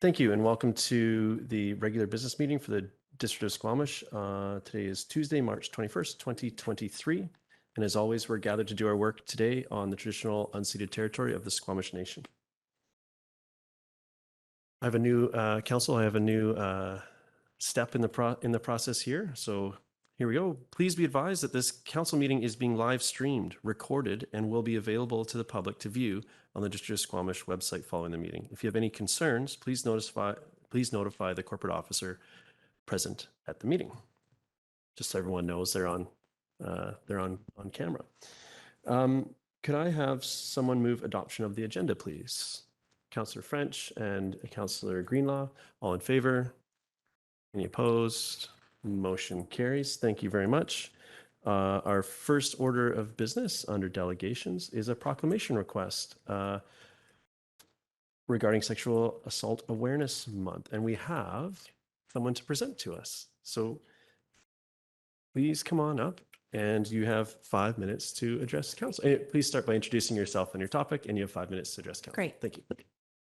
Thank you, and welcome to the regular business meeting for the District of Squamish. Today is Tuesday, March 21st, 2023. And as always, we're gathered to do our work today on the traditional unceded territory of the Squamish Nation. I have a new council. I have a new step in the process here. So here we go. Please be advised that this council meeting is being live streamed, recorded, and will be available to the public to view on the District of Squamish website following the meeting. If you have any concerns, please notify the corporate officer present at the meeting. Just so everyone knows they're on camera. Could I have someone move adoption of the agenda, please? Councillor French and Councillor Greenlaw, all in favor? Any opposed? Motion carries. Thank you very much. Our first order of business under delegations is a proclamation request regarding Sexual Assault Awareness Month. And we have someone to present to us. So please come on up, and you have 5 minutes to address council. Please start by introducing yourself and your topic, and you have 5 minutes to address council. Great. Thank you.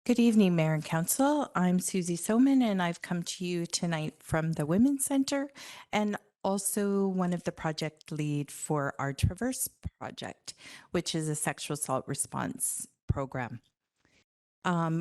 Good evening, Mayor and Council. I'm Suzie Soman, and I've come to you tonight from the Women's Center and also one of the project lead for our Traverse project, which is a sexual assault response program.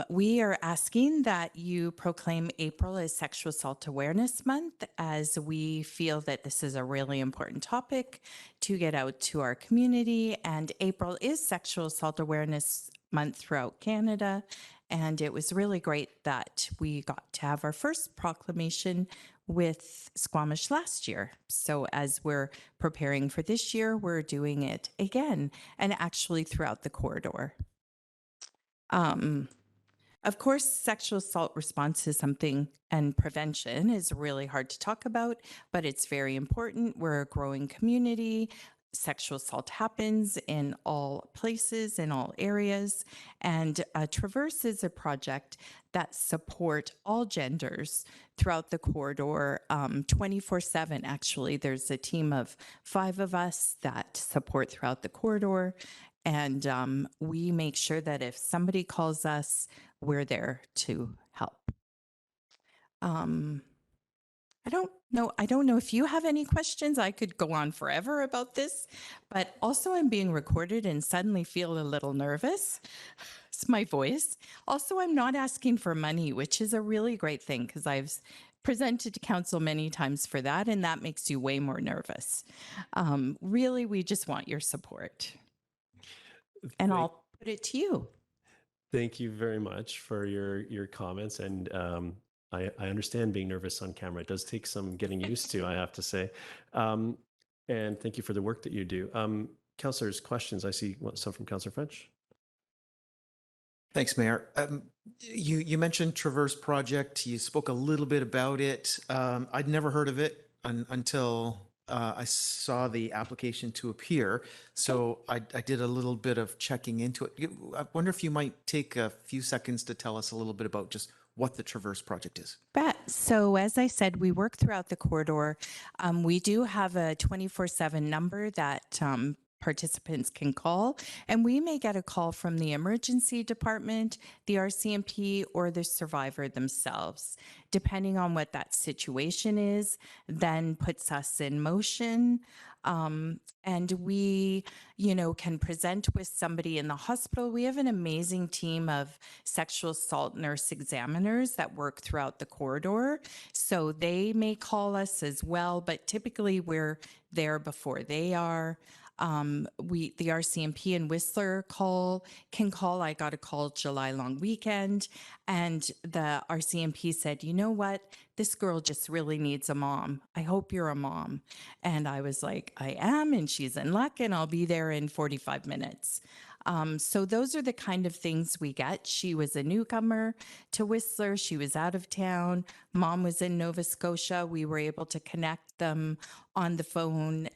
We are asking that you proclaim April as Sexual Assault Awareness Month, as we feel that this is a really important topic to get out to our community. And April is Sexual Assault Awareness Month throughout Canada. And it was really great that we got to have our first proclamation with Squamish last year. So as we're preparing for this year, we're doing it again, and actually throughout the corridor. Of course, sexual assault response is something, and prevention is really hard to talk about, but it's very important. We're a growing community. Sexual assault happens in all places, in all areas. And Traverse is a project that support all genders throughout the corridor 24/7. Actually, there's a team of 5 of us that support throughout the corridor. And we make sure that if somebody calls us, we're there to help. I don't know if you have any questions. I could go on forever about this, but also I'm being recorded and suddenly feel a little nervous. It's my voice. Also, I'm not asking for money, which is a really great thing because I've presented to council many times for that, and that makes you way more nervous. Really, we just want your support. And I'll put it to you. Thank you very much for your comments. And I understand being nervous on camera. It does take some getting used to, I have to say. And thank you for the work that you do. Councillors, questions? I see some from Councillor French. Thanks, Mayor. You mentioned Traverse Project. You spoke a little bit about it. I'd never heard of it until I saw the application to appear. So I did a little bit of checking into it. I wonder if you might take a few seconds to tell us a little bit about just what the Traverse Project is. So as I said, we work throughout the corridor. We do have a 24/7 number that participants can call, and we may get a call from the emergency department, the RCMP, or the survivor themselves, depending on what that situation is, then puts us in motion. And we, can present with somebody in the hospital. We have an amazing team of sexual assault nurse examiners that work throughout the corridor. So they may call us as well, but typically we're there before they are. The RCMP in Whistler can call. I got a call July long weekend, and the RCMP said, you know what? This girl just really needs a mom. I hope you're a mom. And I was like, I am, and she's in luck, and I'll be there in 45 minutes. So those are the kind of things we get. She was a newcomer to Whistler. She was out of town. Mom was in Nova Scotia. We were able to connect them on the phone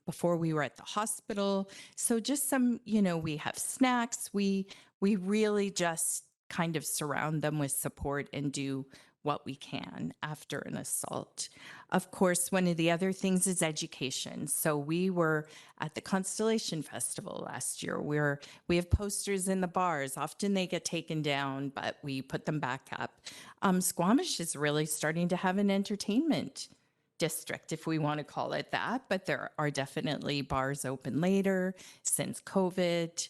before we were at the hospital. So just some, we have snacks. We really just kind of surround them with support and do what we can after an assault. Of course, one of the other things is education. So we were at the Constellation Festival last year where we have posters in the bars. Often they get taken down, but we put them back up. Squamish is really starting to have an entertainment district, if we want to call it that, but there are definitely bars open later since COVID.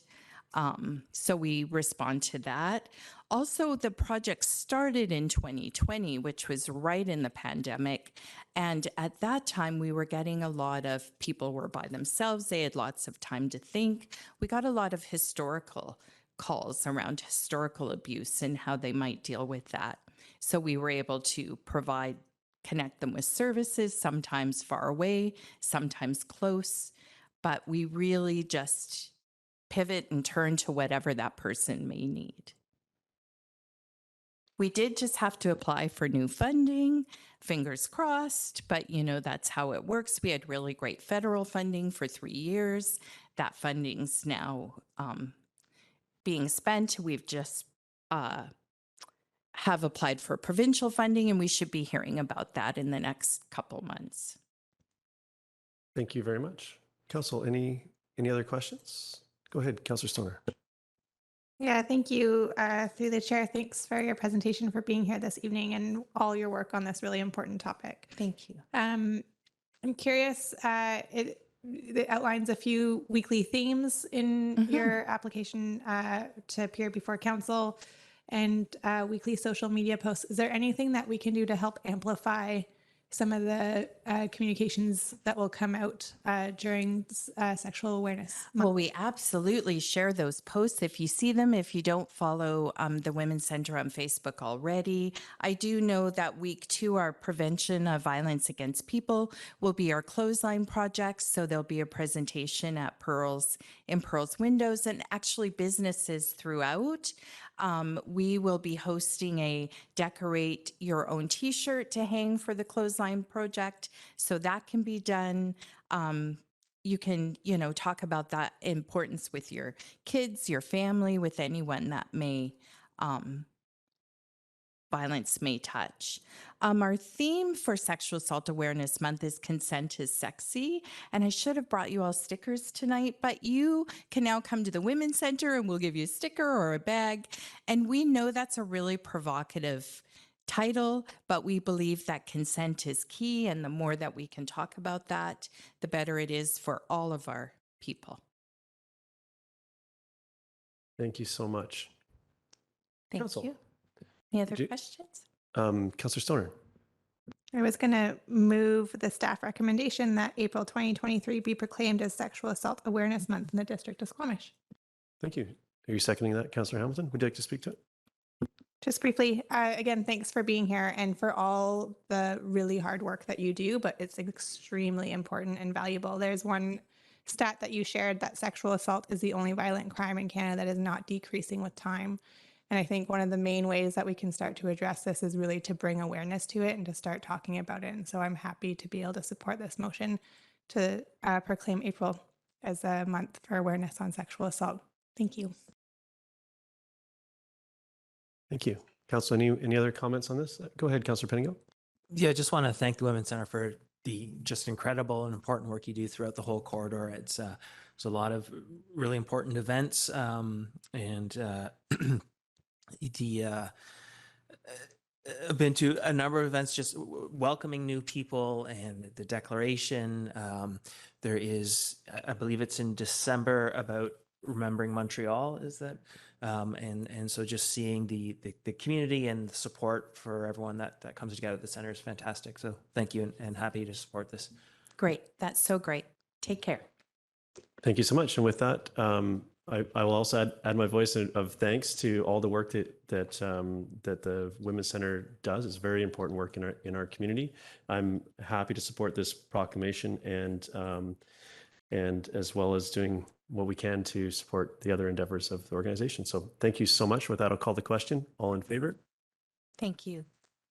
So we respond to that. Also, the project started in 2020, which was right in the pandemic. And at that time, we were getting a lot of people were by themselves. They had lots of time to think. We got a lot of historical calls around historical abuse and how they might deal with that. So we were able to connect them with services, sometimes far away, sometimes close. But we really just pivot and turn to whatever that person may need. We did just have to apply for new funding, fingers crossed, but that's how it works. We had really great federal funding for 3 years. That funding's now being spent. We've just have applied for provincial funding, and we should be hearing about that in the next couple months. Thank you very much. Council, any other questions? Go ahead, Councillor Stoner. Yeah, thank you. Through the chair, thanks for your presentation, for being here this evening, and all your work on this really important topic. Thank you. I'm curious, it outlines a few weekly themes in your application to appear before council and weekly social media posts. Is there anything that we can do to help amplify some of the communications that will come out during Sexual Awareness Month? Well, we absolutely share those posts if you see them. If you don't follow the Women's Center on Facebook already, I do know that week 2, our prevention of violence against people will be our clothesline project. So there'll be a presentation at Pearls Windows, and actually businesses throughout. We will be hosting a decorate your own t-shirt to hang for the clothesline project. So that can be done. You can, talk about that importance with your kids, your family, with anyone that violence may touch. Our theme for Sexual Assault Awareness Month is Consent is Sexy. And I should have brought you all stickers tonight, but you can now come to the Women's Center and we'll give you a sticker or a bag. And we know that's a really provocative title, but we believe that consent is key. And the more that we can talk about that, the better it is for all of our people. Thank you so much. Thank Council. you. Any other questions? Councillor Stoner. I was going to move the staff recommendation that April 2023 be proclaimed as Sexual Assault Awareness Month in the District of Squamish. Thank you. Are you seconding that, Councillor Hamilton? Would you like to speak to it? Just briefly, again, thanks for being here and for all the really hard work that you do, but it's extremely important and valuable. There's one stat that you shared that sexual assault is the only violent crime in Canada that is not decreasing with time. And I think one of the main ways that we can start to address this is really to bring awareness to it and to start talking about it. And so I'm happy to be able to support this motion to proclaim April as a month for awareness on sexual assault. Thank you. Thank you. Council, any other comments on this? Go ahead, Councillor Penningo. Yeah, I just want to thank the Women's Center for the just incredible and important work you do throughout the whole corridor. It's a lot of really important events, I've been to a number of events just welcoming new people and the declaration. There is, I believe it's in December, about remembering Montreal, is that? And so just seeing the community and the support for everyone that comes together at the center is fantastic. So thank you, and happy to support this. Great. That's so great. Take care. Thank you so much. And with that, I will also add my voice of thanks to all the work that the Women's Center does. It's very important work in our community. I'm happy to support this proclamation and as well as doing what we can to support the other endeavors of the organization. So thank you so much. With that, I'll call the question. All in favor? Thank you.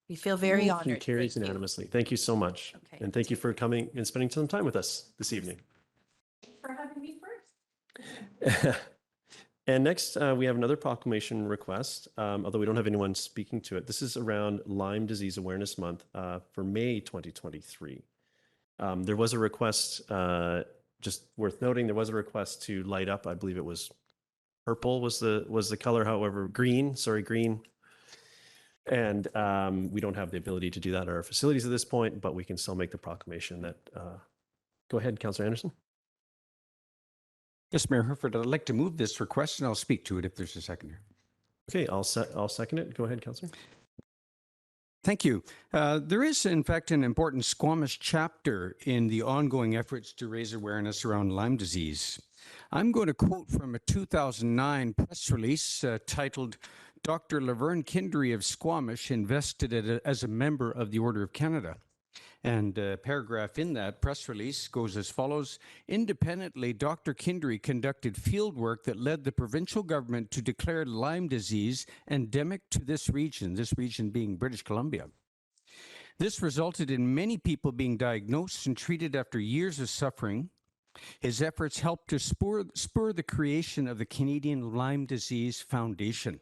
We feel very honored. Motion carries Thank you. unanimously. Thank you so much. Okay. And thank you for coming and spending some time with us this evening. For having me first. And next, we have another proclamation request, although we don't have anyone speaking to it. This is around Lyme Disease Awareness Month for May 2023. There was a request, just worth noting, there was a request to light up, I believe it was purple was the color, however, green. And we don't have the ability to do that at our facilities at this point, but we can still make the proclamation that, go ahead, Councillor Anderson. Yes, Mayor Herford, I'd like to move this request and I'll speak to it if there's a seconder. Okay, I'll second it. Go ahead, Councillor. Thank you. There is, in fact, an important Squamish chapter in the ongoing efforts to raise awareness around Lyme disease. I'm going to quote from a 2009 press release titled, "Dr. Laverne Kindry of Squamish invested as a member of the Order of Canada." And a paragraph in that press release goes as follows. Independently, Dr. Kindry conducted field work that led the provincial government to declare Lyme disease endemic to this region being British Columbia. This resulted in many people being diagnosed and treated after years of suffering. His efforts helped to spur the creation of the Canadian Lyme Disease Foundation.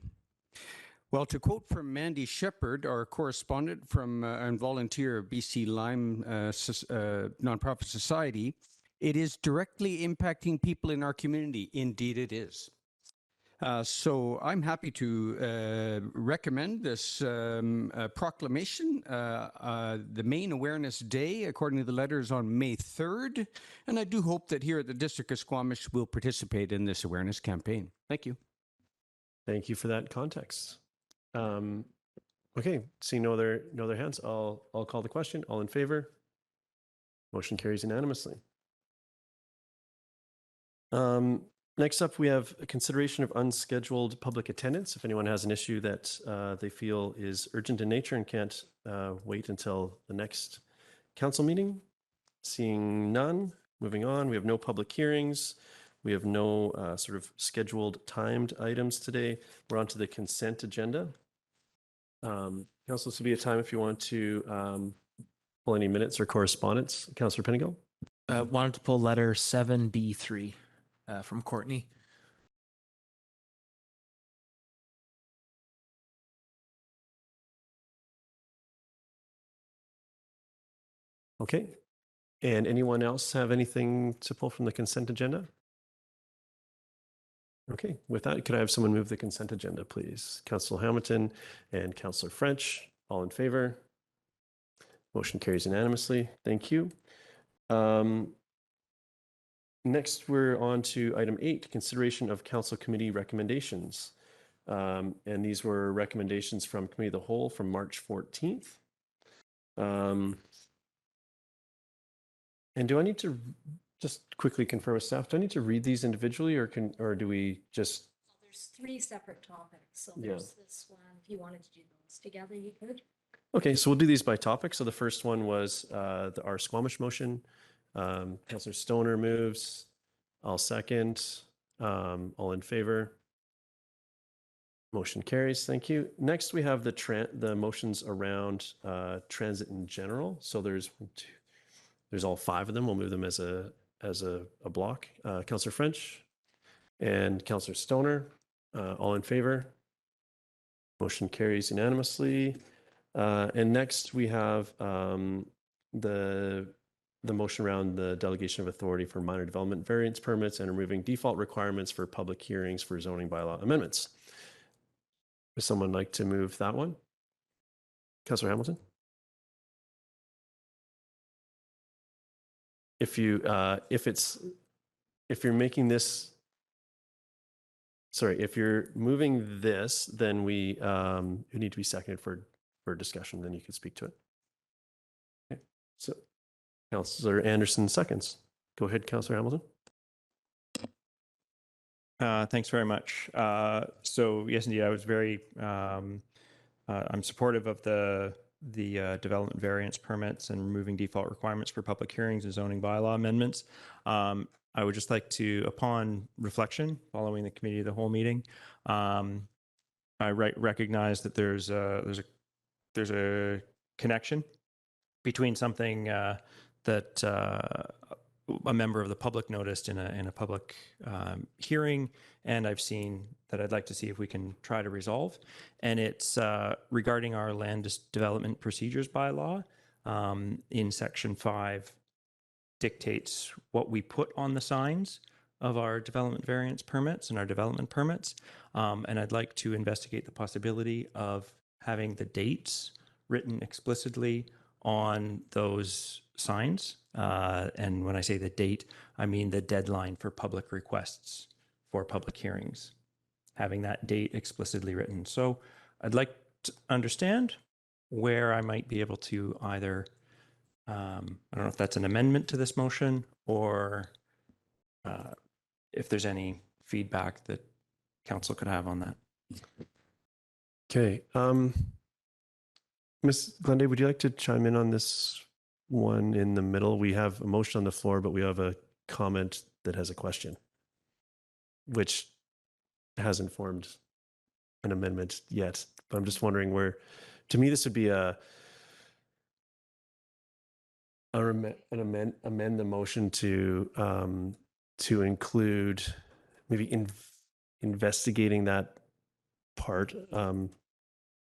Well, to quote from Mandy Shepherd, our correspondent from and volunteer of BC Lyme Nonprofit Society, it is directly impacting people in our community. Indeed, it is. So I'm happy to recommend this proclamation. The main awareness day, according to the letter, is on May 3rd. And I do hope that here at the District of Squamish we'll participate in this awareness campaign. Thank you. Thank you for that context. Okay, seeing no other hands, I'll call the question. All in favor? Motion carries unanimously. Next up, we have a consideration of unscheduled public attendance. If anyone has an issue that they feel is urgent in nature and can't wait until the next council meeting. Seeing none, moving on. We have no public hearings. We have no sort of scheduled timed items today. We're on to the consent agenda. Council, this will be a time if you want to pull any minutes or correspondence. Councillor Penigal. Wanted to pull letter 7B3 from Courtney. Okay. And anyone else have anything to pull from the consent agenda? Okay, with that, could I have someone move the consent agenda, please? Councillor Hamilton and Councillor French, all in favor? Motion carries unanimously. Thank you. Next, we're on to item 8, consideration of council committee recommendations. And these were recommendations from Committee of the Whole from March 14th. And do I need to just quickly confirm with staff, do I need to read these individually or do we just? There's 3 separate topics. So Yeah. there's this one. If you wanted to do those together, you could. Okay, so we'll do these by topic. So the first one was our Squamish motion. Councillor Stoner moves. I'll second. All in favor? Motion carries. Thank you. Next, we have the motions around transit in general. So there's all 5 of them. We'll move them as a block. Councillor French and Councillor Stoner, all in favor? Motion carries unanimously. And next we have the motion around the delegation of authority for minor development variance permits and removing default requirements for public hearings for zoning bylaw amendments. Would someone like to move that one? Councillor Hamilton? If you're moving this, then we need to be seconded for discussion, then you can speak to it. Okay. So Councillor Anderson seconds. Go ahead, Councillor Hamilton. Thanks very much. So yes, indeed, I was very, I'm supportive of the development variance permits and removing default requirements for public hearings and zoning bylaw amendments. I would just like to, upon reflection, following the committee of the whole meeting, I recognize that there's a connection between something that a member of the public noticed in a public hearing, and I've seen that I'd like to see if we can try to resolve. And it's regarding our development procedures bylaw. In section 5 dictates what we put on the signs of our development variance permits and our development permits. And I'd like to investigate the possibility of having the dates written explicitly on those signs. And when I say the date, I mean the deadline for public requests for public hearings, having that date explicitly written. So I'd like to understand where I might be able to either, I don't know if that's an amendment to this motion or if there's any feedback that council could have on that. Okay. Ms. Glende, would you like to chime in on this one in the middle? We have a motion on the floor, but we have a comment that has a question, which hasn't formed an amendment yet. But I'm just wondering where, to me, this would be amend the motion to include maybe investigating that part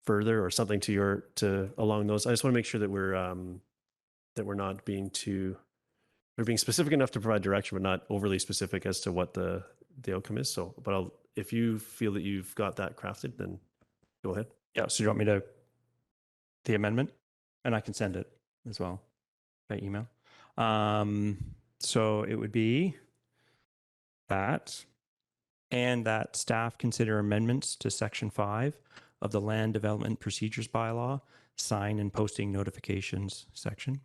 further or something to along those. I just want to make sure that we're not being we're being specific enough to provide direction, but not overly specific as to what the outcome is. So, but if you feel that you've got that crafted, then go ahead. Yeah. So you want me the amendment, and I can send it as well by email. So it would be that, and that staff consider amendments to section 5 of the Land Development Procedures Bylaw, sign and posting notifications section,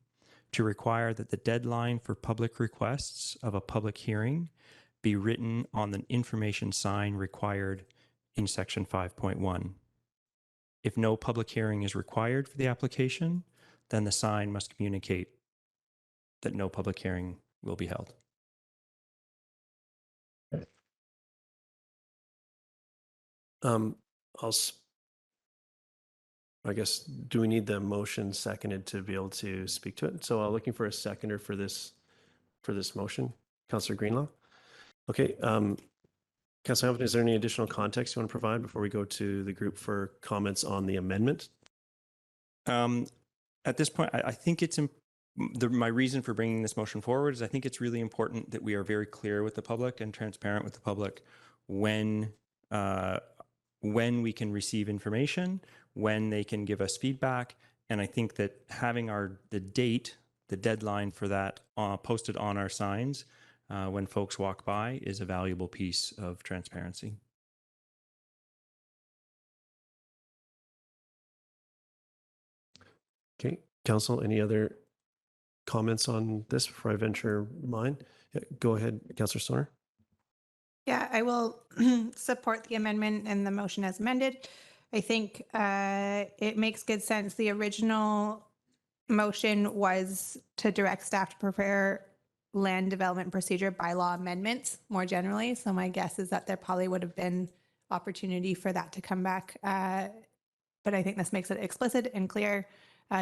to require that the deadline for public requests of a public hearing be written on the information sign required in section 5.1. If no public hearing is required for the application, then the sign must communicate that no public hearing will be held. I guess, do we need the motion seconded to be able to speak to it? So looking for a seconder for this motion, Councillor Greenlaw. Okay. Councillor Hamilton, is there any additional context you want to provide before we go to the group for comments on the amendment? At this point, I think it's my reason for bringing this motion forward is I think it's really important that we are very clear with the public and transparent with the public when we can receive information, when they can give us feedback. And I think that having the deadline for that posted on our signs when folks walk by is a valuable piece of transparency. Okay, Council, any other comments on this before I venture mine? Yeah, go ahead, Councillor Stoner. Yeah, I will support the amendment and the motion as amended. I think it makes good sense. The original motion was to direct staff to prepare land development procedure bylaw amendments more generally. So my guess is that there probably would have been opportunity for that to come back. But I think this makes it explicit and clear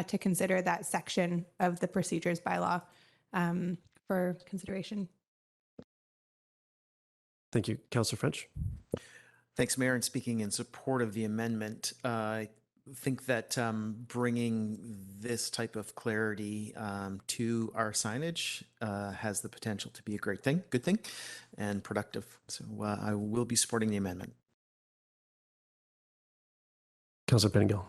to consider that section of the procedures bylaw for consideration. Thank you. Councillor French. Thanks, Mayor. And speaking in support of the amendment, I think that bringing this type of clarity to our signage has the potential to be a good thing, and productive. So I will be supporting the amendment. Councillor Bengal.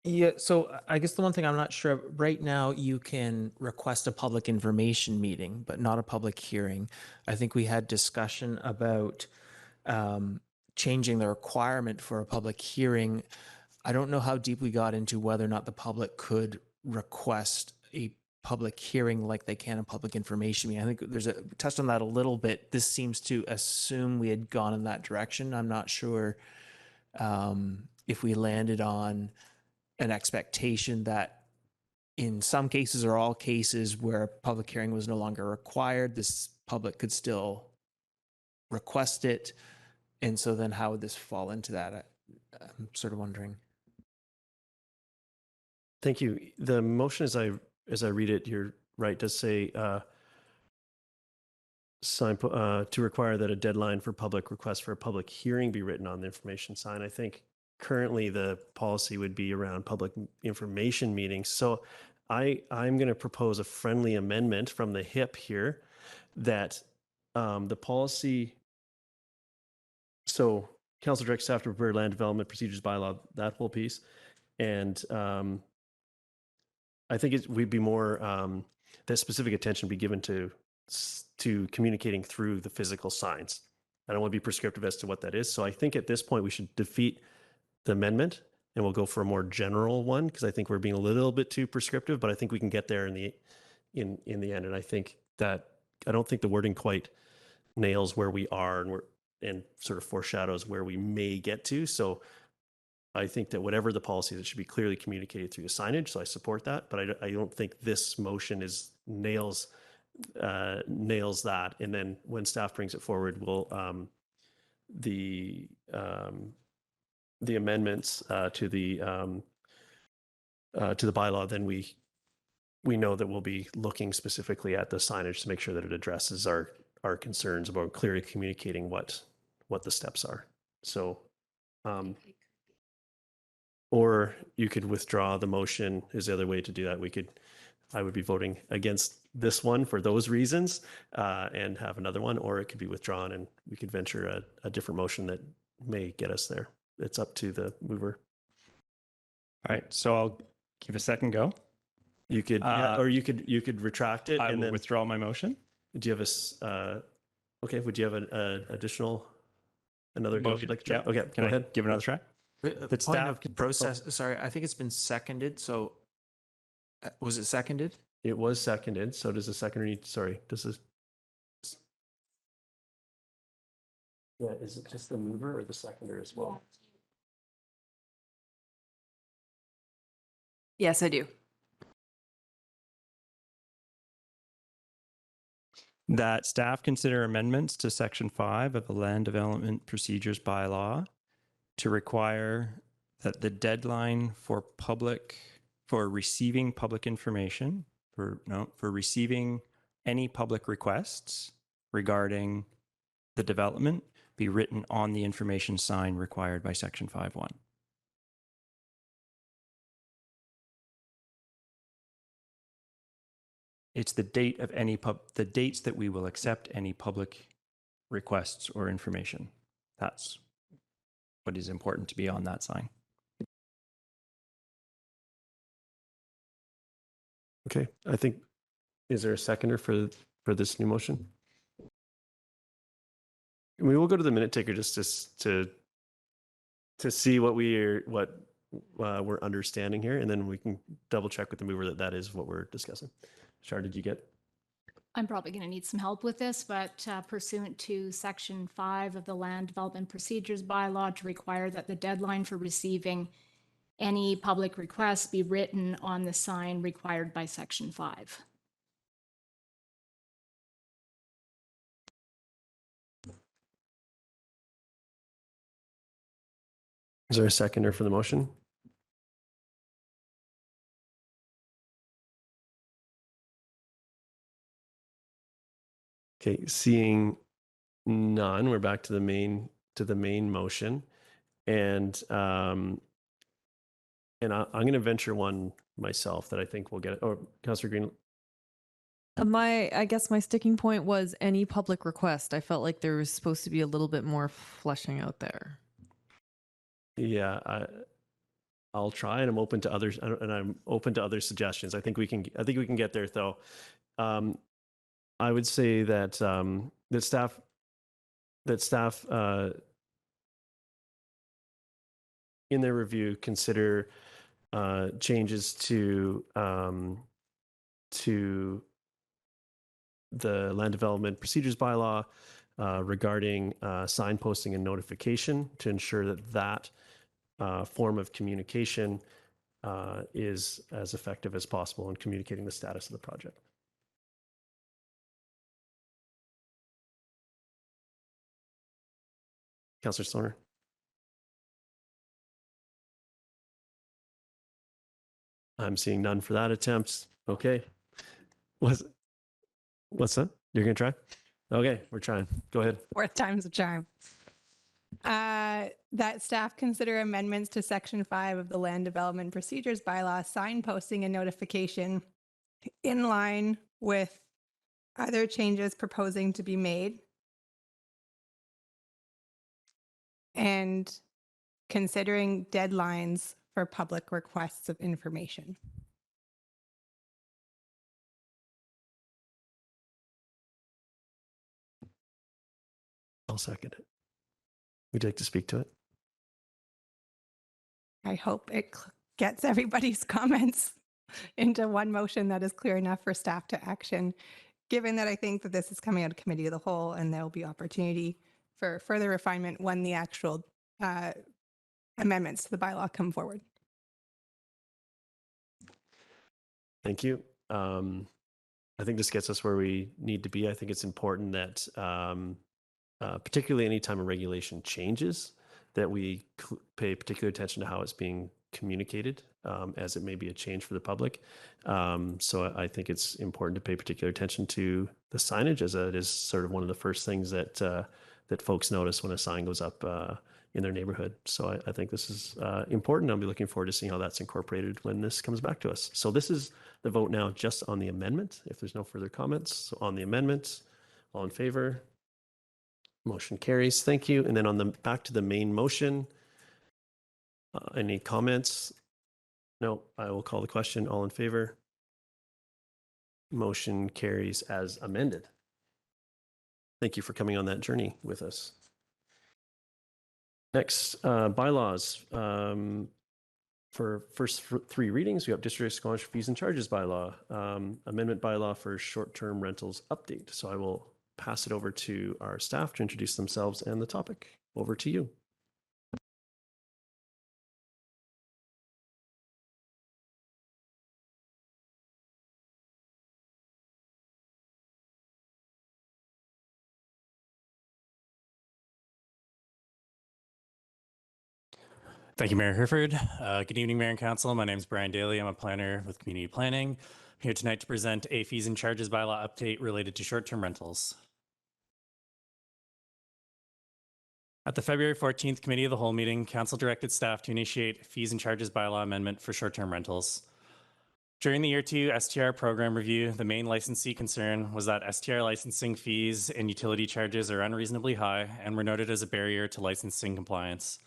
Yeah, so I guess the one thing I'm not sure of, right now you can request a public information meeting, but not a public hearing. I think we had discussion about changing the requirement for a public hearing. I don't know how deep we got into whether or not the public could request a public hearing like they can a public information meeting. I think there's touched on that a little bit. This seems to assume we had gone in that direction. I'm not sure if we landed on an expectation that in some cases or all cases where a public hearing was no longer required, this public could still request it. And so then how would this fall into that? I'm sort of wondering. Thank you. The motion, as I read it, you're right, does say to require that a deadline for public request for a public hearing be written on the information sign. I think currently the policy would be around public information meetings. So I'm going to propose a friendly amendment from the hip here that the policy, so council directs staff to prepare land development procedures bylaw, that whole piece. And I think we'd be more, that specific attention be given to communicating through the physical signs. I don't want to be prescriptive as to what that is. So I think at this point we should defeat the amendment and we'll go for a more general one because I think we're being a little bit too prescriptive, but I think we can get there in the end. And I think that I don't think the wording quite nails where we are and sort of foreshadows where we may get to. So I think that whatever the policy is, it should be clearly communicated through the signage. So I support that, but I don't think this motion nails that. And then when staff brings it forward, we'll the amendments to the bylaw, then we know that we'll be looking specifically at the signage to make sure that it addresses our concerns about clearly communicating what the steps are. So, or you could withdraw the motion is the other way to do that. I would be voting against this one for those reasons and have another one, or it could be withdrawn and we could venture a different motion that may get us there. It's up to the mover. All right, so I'll give a second go. You could, or you could retract it I and will then withdraw my motion. do you have okay, would you have an another go if you'd like to try? Yeah. Okay, Can go I ahead. give another try? The That point staff- of process, sorry, I think it's been seconded. So was it seconded? It was seconded. So does the seconder need, sorry, does this? Yeah, is it just the mover or the seconder as well? Yes, I do. That staff consider amendments to section 5 of the land development procedures bylaw to require that the deadline for receiving public information, for receiving any public requests regarding the development be written on the information sign required by section 5.1. It's the date of the dates that we will accept any public requests or information. That's what is important to be on that sign. Okay, I think, is there a seconder for this new motion? We will go to the minute taker just to see what we're understanding here, and then we can double check with the mover that is what we're discussing. Char, did you get? I'm probably going to need some help with this, but pursuant to section 5 of the land development procedures bylaw to require that the deadline for receiving any public requests be written on the sign required by section 5. Is there a seconder for the motion? Okay, seeing none, we're back to the main motion, and I'm going to venture one myself that I think will get it. Oh, Councillor Green. I guess my sticking point was any public request. I felt like there was supposed to be a little bit more fleshing out there. Yeah, I'll try, and I'm open to others, and I'm open to other suggestions. I think we can get there, though. I would say that that staff in their review consider changes to the land development procedures bylaw regarding sign posting and notification to ensure that form of communication is as effective as possible in communicating the status of the project. Councillor Stoner. I'm seeing none for that attempt. Okay. What's that? You're going to try? Okay, we're trying. Go ahead. Fourth time's a charm. That staff consider amendments to Section 5 of the Land Development Procedures Bylaw, signposting and notification in line with other changes proposing to be made, and considering deadlines for public requests of information. I'll second it. Would you like to speak to it? I hope it gets everybody's comments into one motion that is clear enough for staff to action, given that I think that this is coming out of committee of the whole and there will be opportunity for further refinement when the actual amendments to the bylaw come forward. Thank you. I think this gets us where we need to be. I think it's important that, particularly anytime a regulation changes, that we pay particular attention to how it's being communicated, as it may be a change for the public. So I think it's important to pay particular attention to the signage, as it is sort of one of the first things that that folks notice when a sign goes up in their neighborhood. So I think this is important. I'll be looking forward to seeing how that's incorporated when this comes back to us. So this is the vote now just on the amendment. If there's no further comments, so on the amendment, all in favor? Motion carries. Thank you. And then on the back to the main motion, any comments? No, I will call the question. All in favor? Motion carries as amended. Thank you for coming on that journey with us. Next, bylaws. For first three readings, we have District of Squamish Fees and Charges bylaw, amendment bylaw for short-term rentals update. So I will pass it over to our staff to introduce themselves and the topic. Over to you. Thank you, Mayor Herford. Good evening, Mayor and Council. My name is Brian Daly. I'm a planner with Community Planning. I'm here tonight to present a fees and charges bylaw update related to short-term rentals. At the February 14th Committee of the Whole meeting, Council directed staff to initiate fees and charges bylaw amendment for short-term rentals. During the Year 2 STR program review, the main licensee concern was that STR licensing fees and utility charges are unreasonably high and were noted as a barrier to licensing compliance.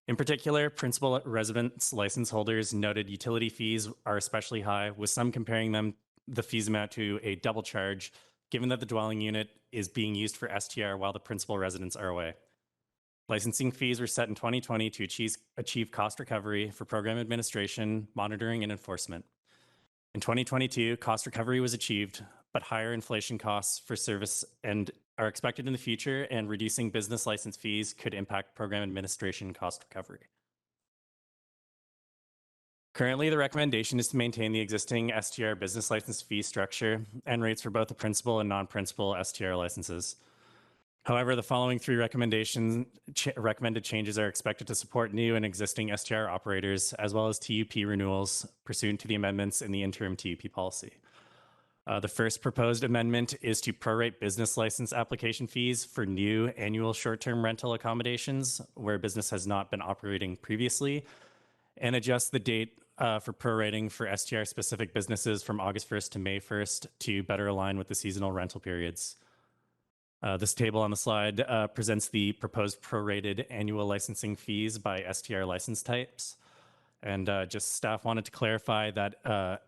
In particular, principal residence license holders noted utility fees are especially high, with some comparing the fees amount to a double charge, given that the dwelling unit is being used for STR while the principal residents are away. Licensing fees were set in 2020 to achieve cost recovery for program administration, monitoring, and enforcement. In 2022, cost recovery was achieved, but higher inflation costs for service and are expected in the future, and reducing business license fees could impact program administration cost recovery. Currently, the recommendation is to maintain the existing STR business license fee structure and rates for both the principal and non-principal STR licenses. However, the following three recommended changes are expected to support new and existing STR operators, as well as TUP renewals pursuant to the amendments in the interim TUP policy. The first proposed amendment is to prorate business license application fees for new annual short-term rental accommodations where business has not been operating previously, and adjust the date for prorating for STR-specific businesses from August 1st to May 1st to better align with the seasonal rental periods. This table on the slide presents the proposed prorated annual licensing fees by STR license types. And just staff wanted to clarify that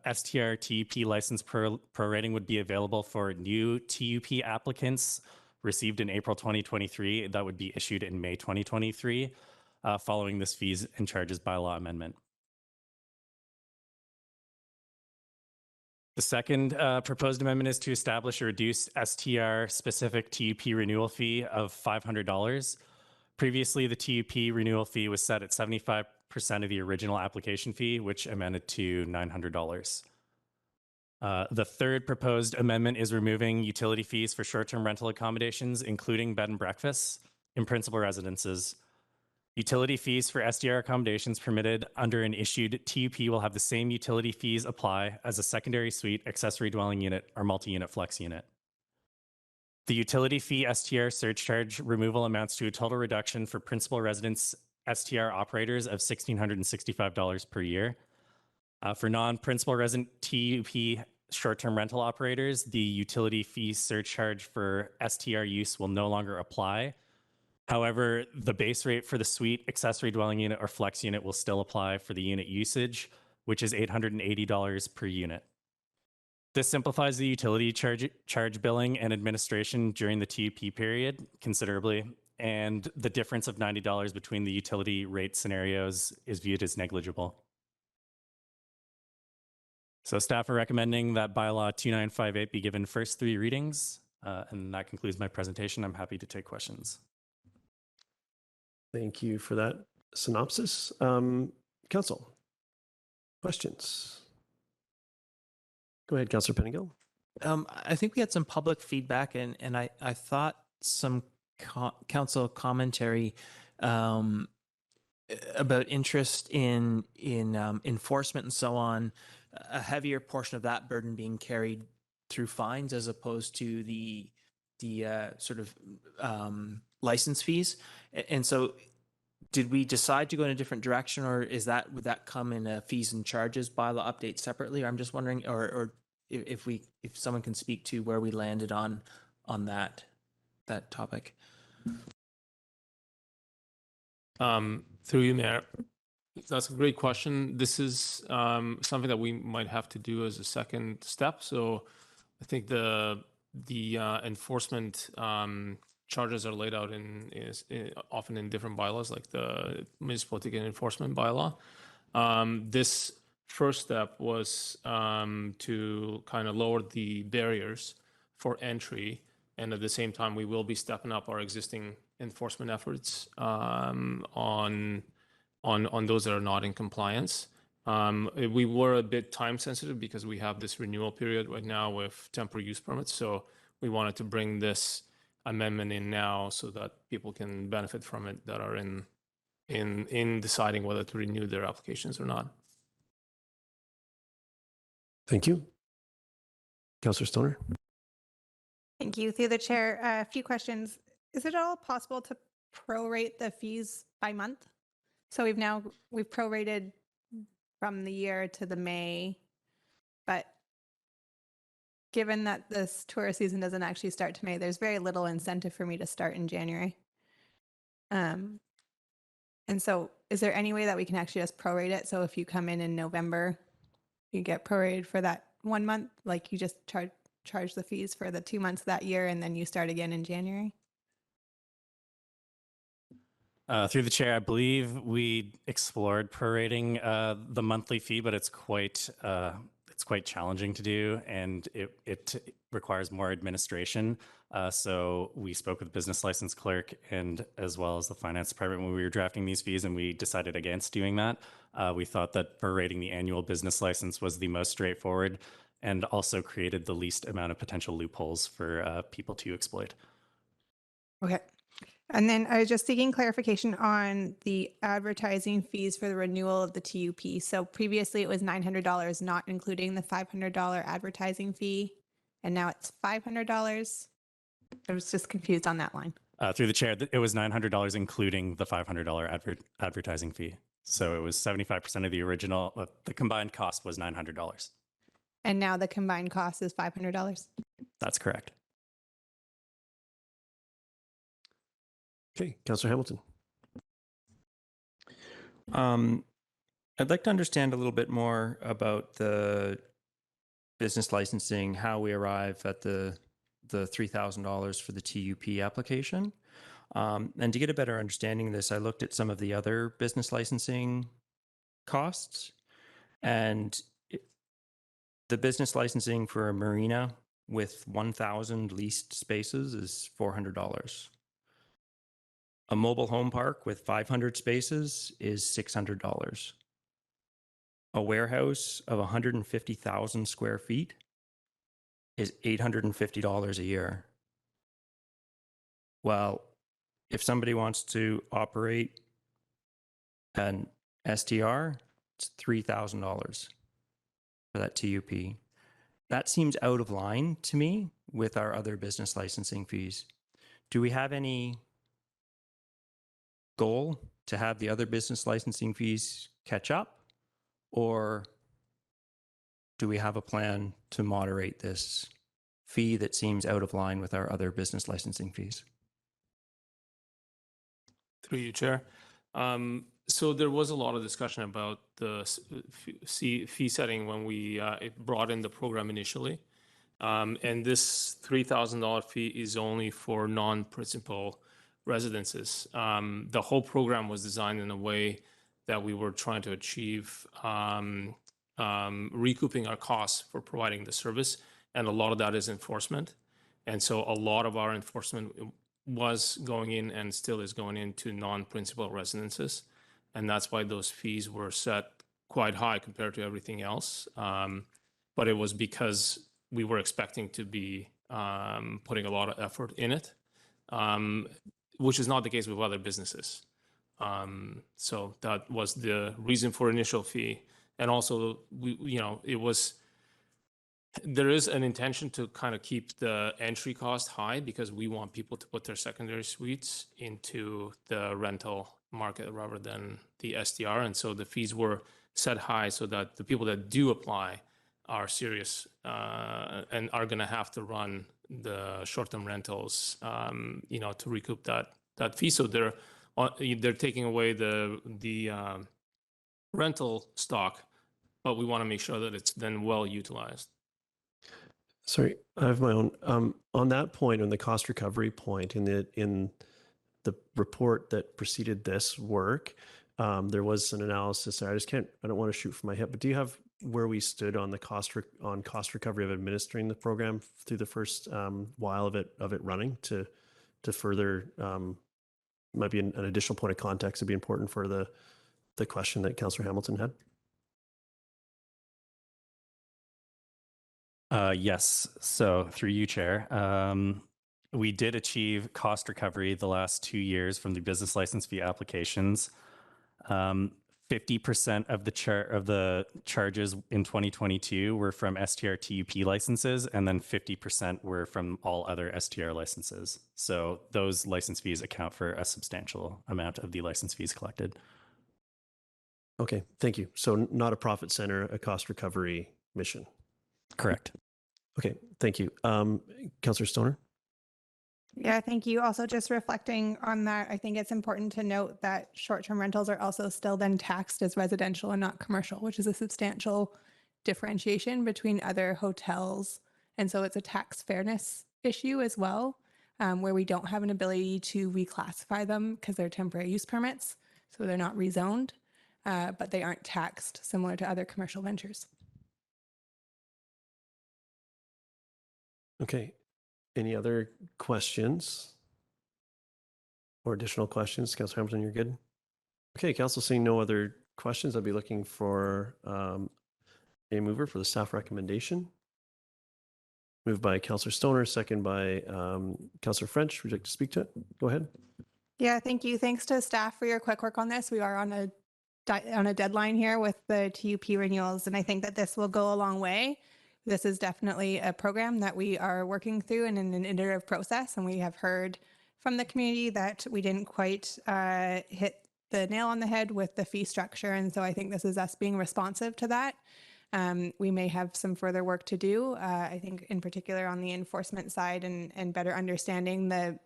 STR TUP license prorating would be available for new TUP applicants received in April 2023. That would be issued in May 2023 following this fees and charges bylaw amendment. The second proposed amendment is to establish a reduced STR-specific TUP renewal fee of $500. Previously, the TUP renewal fee was set at 75% of the original application fee, which amounted to $900. The third proposed amendment is removing utility fees for short-term rental accommodations, including bed and breakfasts in principal residences. Utility fees for SDR accommodations permitted under an issued TUP will have the same utility fees apply as a secondary suite, accessory dwelling unit, or multi-unit flex unit. The utility fee STR surcharge removal amounts to a total reduction for principal residence STR operators of $1,665 per year. For non-principal resident TUP short-term rental operators, the utility fee surcharge for STR use will no longer apply. However, the base rate for the suite, accessory dwelling unit, or flex unit will still apply for the unit usage, which is $880 per unit. This simplifies the utility charge billing and administration during the TUP period considerably, and the difference of $90 between the utility rate scenarios is viewed as negligible. So staff are recommending that bylaw 2958 be given first 3 readings, and that concludes my presentation. I'm happy to take questions. Thank you for that synopsis. Council, questions? Go ahead, Councillor Pettingill. I think we had some public feedback, and I thought some council commentary about interest in enforcement and so on, a heavier portion of that burden being carried through fines as opposed to the sort of license fees. And so did we decide to go in a different direction, or would that come in a fees and charges bylaw update separately? I'm just wondering, or if someone can speak to where we landed on that topic. Through you, Mayor. That's a great question. This is something that we might have to do as a second step. So I think the enforcement charges are laid out often in different bylaws, like the municipal ticket enforcement bylaw. This first step was to kind of lower the barriers for entry, and at the same time, we will be stepping up our existing enforcement efforts on those that are not in compliance. We were a bit time sensitive because we have this renewal period right now with temporary use permits. So we wanted to bring this amendment in now so that people can benefit from it that are in deciding whether to renew their applications or not. Thank you. Councillor Stoner. Thank you. Through the chair, a few questions. Is it at all possible to prorate the fees by month? So we've prorated from the year to the May, but given that this tourist season doesn't actually start to May, there's very little incentive for me to start in January. And so is there any way that we can actually just prorate it? So if you come in November, you get prorated for that 1 month, like you just charge the fees for the 2 months that year, and then you start again in January? Through the chair, I believe we explored prorating the monthly fee, but it's quite challenging to do, and it requires more administration. So we spoke with the business license clerk and as well as the finance department when we were drafting these fees, and we decided against doing that. We thought that prorating the annual business license was the most straightforward and also created the least amount of potential loopholes for people to exploit. Okay. And then I was just seeking clarification on the advertising fees for the renewal of the TUP. So previously it was $900, not including the $500 advertising fee. And now it's $500. I was just confused on that line. Through the chair, it was $900, including the $500 advertising fee. So it was 75% of the original, the combined cost was $900. And now the combined cost is $500? That's correct. Okay, Councillor Hamilton. I'd like to understand a little bit more about the business licensing, how we arrive at the $3,000 for the TUP application. And to get a better understanding of this, I looked at some of the other business licensing costs, and the business licensing for a marina with 1,000 leased spaces is $400. A mobile home park with 500 spaces is $600. A warehouse of 150,000 square feet is $850 a year. Well, if somebody wants to operate an STR, it's $3,000 for that TUP. That seems out of line to me with our other business licensing fees. Do we have any goal to have the other business licensing fees catch up? Or do we have a plan to moderate this fee that seems out of line with our other business licensing fees? Through you, Chair. So there was a lot of discussion about the fee setting when we brought in the program initially. And this $3,000 fee is only for non-principal residences. The whole program was designed in a way that we were trying to achieve recouping our costs for providing the service. And a lot of that is enforcement. And so a lot of our enforcement was going in and still is going into non-principal residences. And that's why those fees were set quite high compared to everything else. But it was because we were expecting to be putting a lot of effort in it, which is not the case with other businesses. So that was the reason for initial fee. And also, there is an intention to kind of keep the entry cost high because we want people to put their secondary suites into the rental market rather than the STR. And so the fees were set high so that the people that do apply are serious and are going to have to run the short-term rentals, to recoup that fee. So they're taking away the rental stock, but we want to make sure that it's then well utilized. Sorry, I have my own. On that point, on the cost recovery point, in the report that preceded this work, there was an analysis. I don't want to shoot from my hip, but do you have where we stood on the cost recovery of administering the program through the first while of it running to further might be an additional point of context would be important for the question that Councillor Hamilton had. Yes. So through you, Chair, we did achieve cost recovery the last 2 years from the business license fee applications. 50% of the charges in 2022 were from STR TUP licenses, and then 50% were from all other STR licenses. So those license fees account for a substantial amount of the license fees collected. Okay, thank you. So not a profit center, a cost recovery mission. Correct. Okay, thank you. Councillor Stoner? Yeah, thank you. Also, just reflecting on that, I think it's important to note that short-term rentals are also still then taxed as residential and not commercial, which is a substantial differentiation between other hotels. And so it's a tax fairness issue as well, where we don't have an ability to reclassify them because they're temporary use permits. So they're not rezoned, but they aren't taxed similar to other commercial ventures. Okay. Any other questions or additional questions? Councillor Hamilton, you're good? Okay, Council, seeing no other questions, I'll be looking for a mover for the staff recommendation. Moved by Councillor Stoner, second by Councillor French. Would you like to speak to it? Go ahead. Yeah, thank you. Thanks to staff for your quick work on this. We are on a deadline here with the TUP renewals, and I think that this will go a long way. This is definitely a program that we are working through and in an iterative process, and we have heard from the community that we didn't quite hit the nail on the head with the fee structure, and so I think this is us being responsive to that. We may have some further work to do, I think in particular on the enforcement side and better understanding the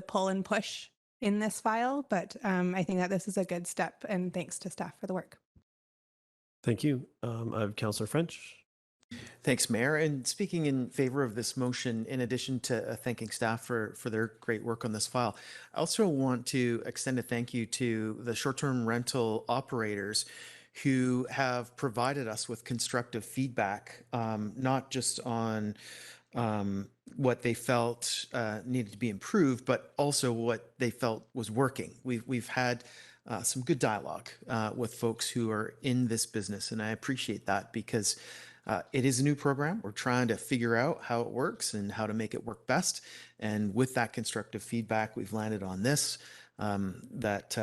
pull and push in this file, but I think that this is a good step, and thanks to staff for the work. Thank you. I have Councillor French. Thanks, Mayor. And speaking in favor of this motion, in addition to thanking staff for their great work on this file, I also want to extend a thank you to the short-term rental operators who have provided us with constructive feedback, not just on what they felt needed to be improved, but also what they felt was working. We've had some good dialogue with folks who are in this business, and I appreciate that because it is a new program. We're trying to figure out how it works and how to make it work best. And with that constructive feedback, we've landed on this that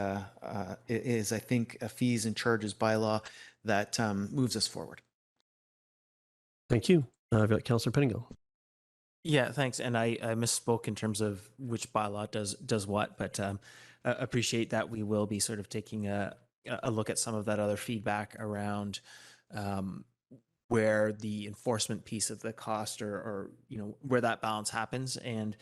is, I think, a fees and charges bylaw that moves us forward. Thank you. I've got Councillor Pettingill. Yeah, thanks. And I misspoke in terms of which bylaw does what, but appreciate that we will be sort of taking a look at some of that other feedback around where the enforcement piece of the cost or where that balance happens. And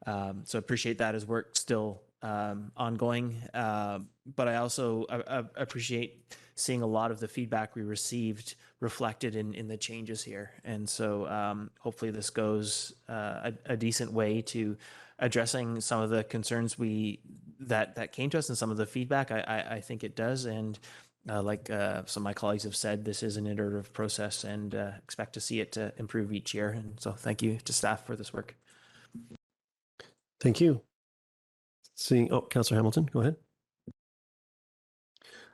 so appreciate that as work still ongoing. But I also appreciate seeing a lot of the feedback we received reflected in the changes here. And so hopefully this goes a decent way to addressing some of the concerns that came to us and some of the feedback. I think it does. And like some of my colleagues have said, this is an iterative process and expect to see it improve each year. And so thank you to staff for this work. Thank you. Councillor Hamilton, go ahead.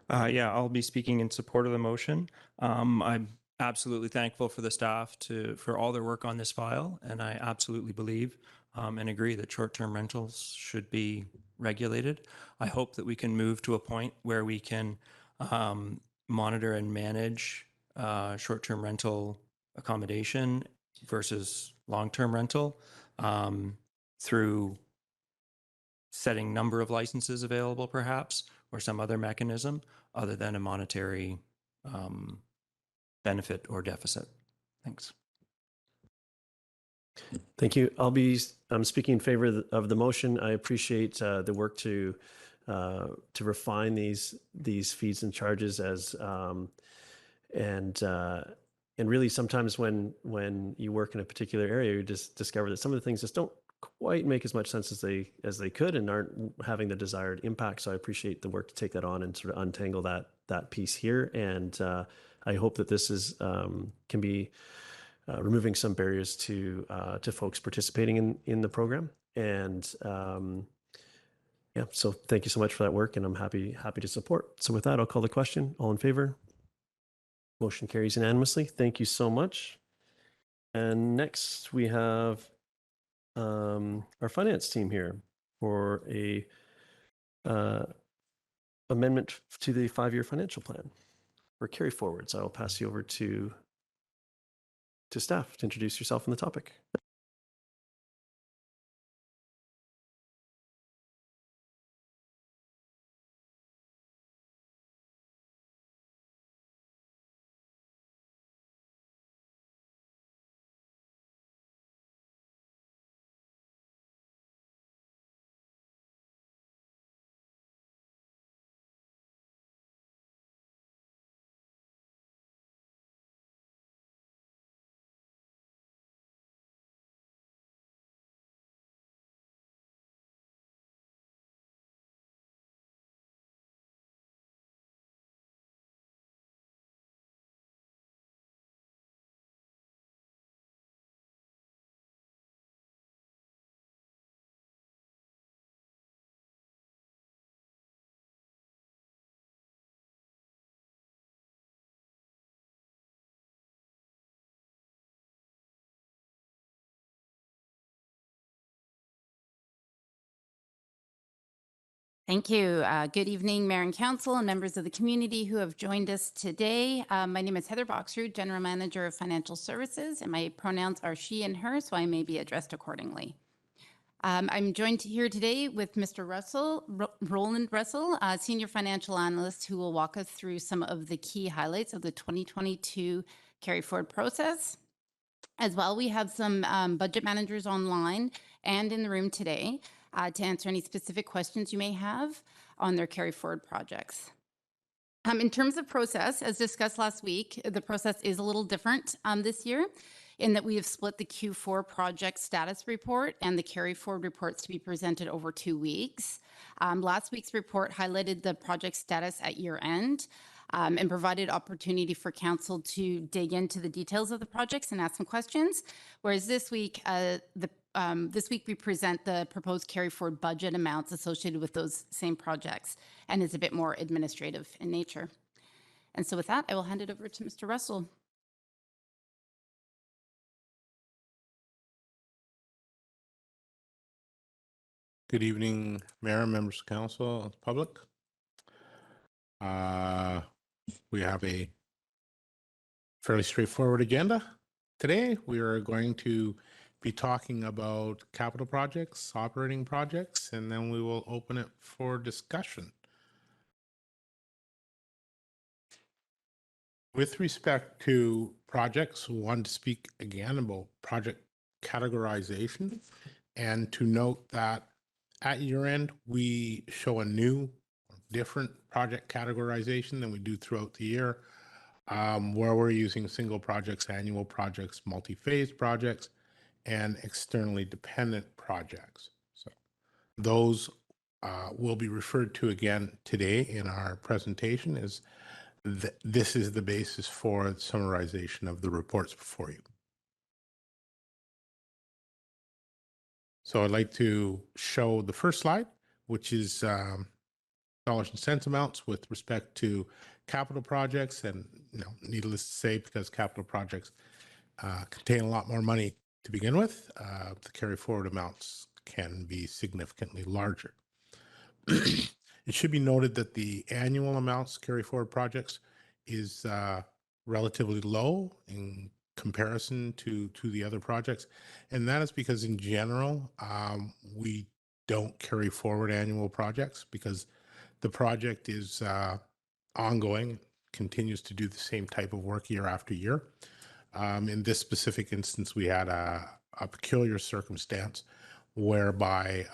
Yeah, I'll be speaking in support of the motion. I'm absolutely thankful for the staff for all their work on this file, and I absolutely believe and agree that short-term rentals should be regulated. I hope that we can move to a point where we can monitor and manage short-term rental accommodation versus long-term rental through setting number of licenses available, perhaps, or some other mechanism other than a monetary benefit or deficit. Thanks. Thank you. I'm speaking in favor of the motion. I appreciate the work to refine these fees and charges and really sometimes when you work in a particular area, you just discover that some of the things just don't quite make as much sense as they could and aren't having the desired impact. So I appreciate the work to take that on and sort of untangle that piece here. And I hope that this can be removing some barriers to folks participating in the program. And yeah, so thank you so much for that work, and I'm happy to support. So with that, I'll call the question. All in favor? Motion carries unanimously. Thank you so much. And next we have our finance team here for a amendment to the 5-year financial plan for carry forwards. I will pass you over to staff to introduce yourself on the topic. Thank you. Good evening, Mayor and Council and members of the community who have joined us today. My name is Heather Boxrud, General Manager of Financial Services, and my pronouns are she and her, so I may be addressed accordingly. I'm joined here today with Mr. Roland Russell, Senior Financial Analyst, who will walk us through some of the key highlights of the 2022 carry forward process. As well, we have some budget managers online and in the room today to answer any specific questions you may have on their carry forward projects. In terms of process, as discussed last week, the process is a little different this year in that we have split the Q4 project status report and the carry forward reports to be presented over 2 weeks. Last week's report highlighted the project status at year end and provided opportunity for council to dig into the details of the projects and ask some questions. Whereas this week, we present the proposed carry forward budget amounts associated with those same projects, and is a bit more administrative in nature. And so with that, I will hand it over to Mr. Russell. Good evening, Mayor, members of council, and public. We have a fairly straightforward agenda. Today, we are going to be talking about capital projects, operating projects, and then we will open it for discussion. With respect to projects, we want to speak again about project categorization and to note that at year end, we show a new, different project categorization than we do throughout the year, where we're using single projects, annual projects, multi-phase projects, and externally dependent projects. So those will be referred to again today in our presentation as this is the basis for the summarization of the reports before you. So I'd like to show the first slide, which is dollars and cents amounts with respect to capital projects. And needless to say, because capital projects contain a lot more money to begin with, the carry forward amounts can be significantly larger. It should be noted that the annual amounts carry forward projects is relatively low in comparison to the other projects. And that is because in general, we don't carry forward annual projects because the project is ongoing, continues to do the same type of work year after year. In this specific instance, we had a peculiar circumstance whereby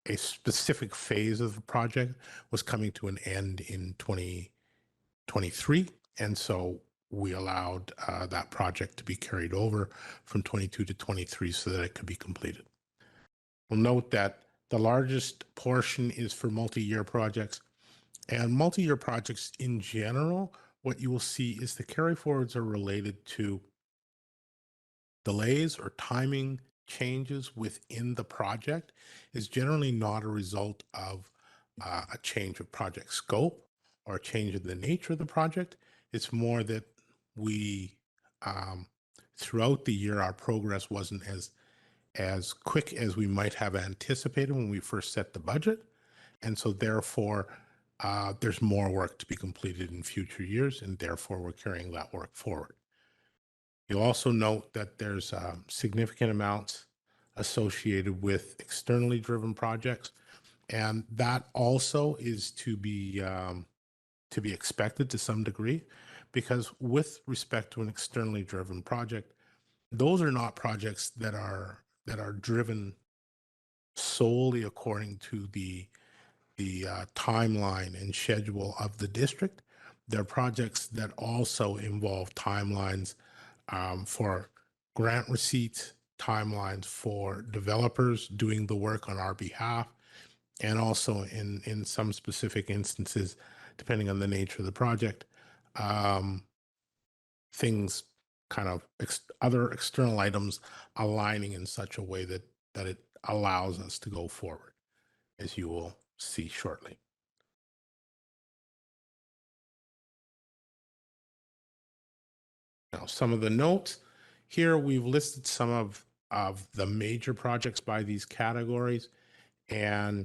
a specific phase of the project was coming to an end in 2023. And so we allowed that project to be carried over from 22 to 23 so that it could be completed. We'll note that the largest portion is for multi-year projects, and multi-year projects in general, what you will see is the carry forwards are related to delays or timing changes within the project is generally not a result of a change of project scope or a change in the nature of the project. It's more that we, throughout the year, our progress wasn't as quick as we might have anticipated when we first set the budget. And so therefore, there's more work to be completed in future years, and therefore we're carrying that work forward. You'll also note that there's significant amounts associated with externally driven projects, and that also is to be expected to some degree, because with respect to an externally driven project, those are not projects that are driven solely according to the timeline and schedule of the district. They're projects that also involve timelines for grant receipts, timelines for developers doing the work on our behalf, and also in some specific instances, depending on the nature of the project, things kind of other external items aligning in such a way that it allows us to go forward, as you will see shortly. Now, some of the notes here, we've listed some of the major projects by these categories. And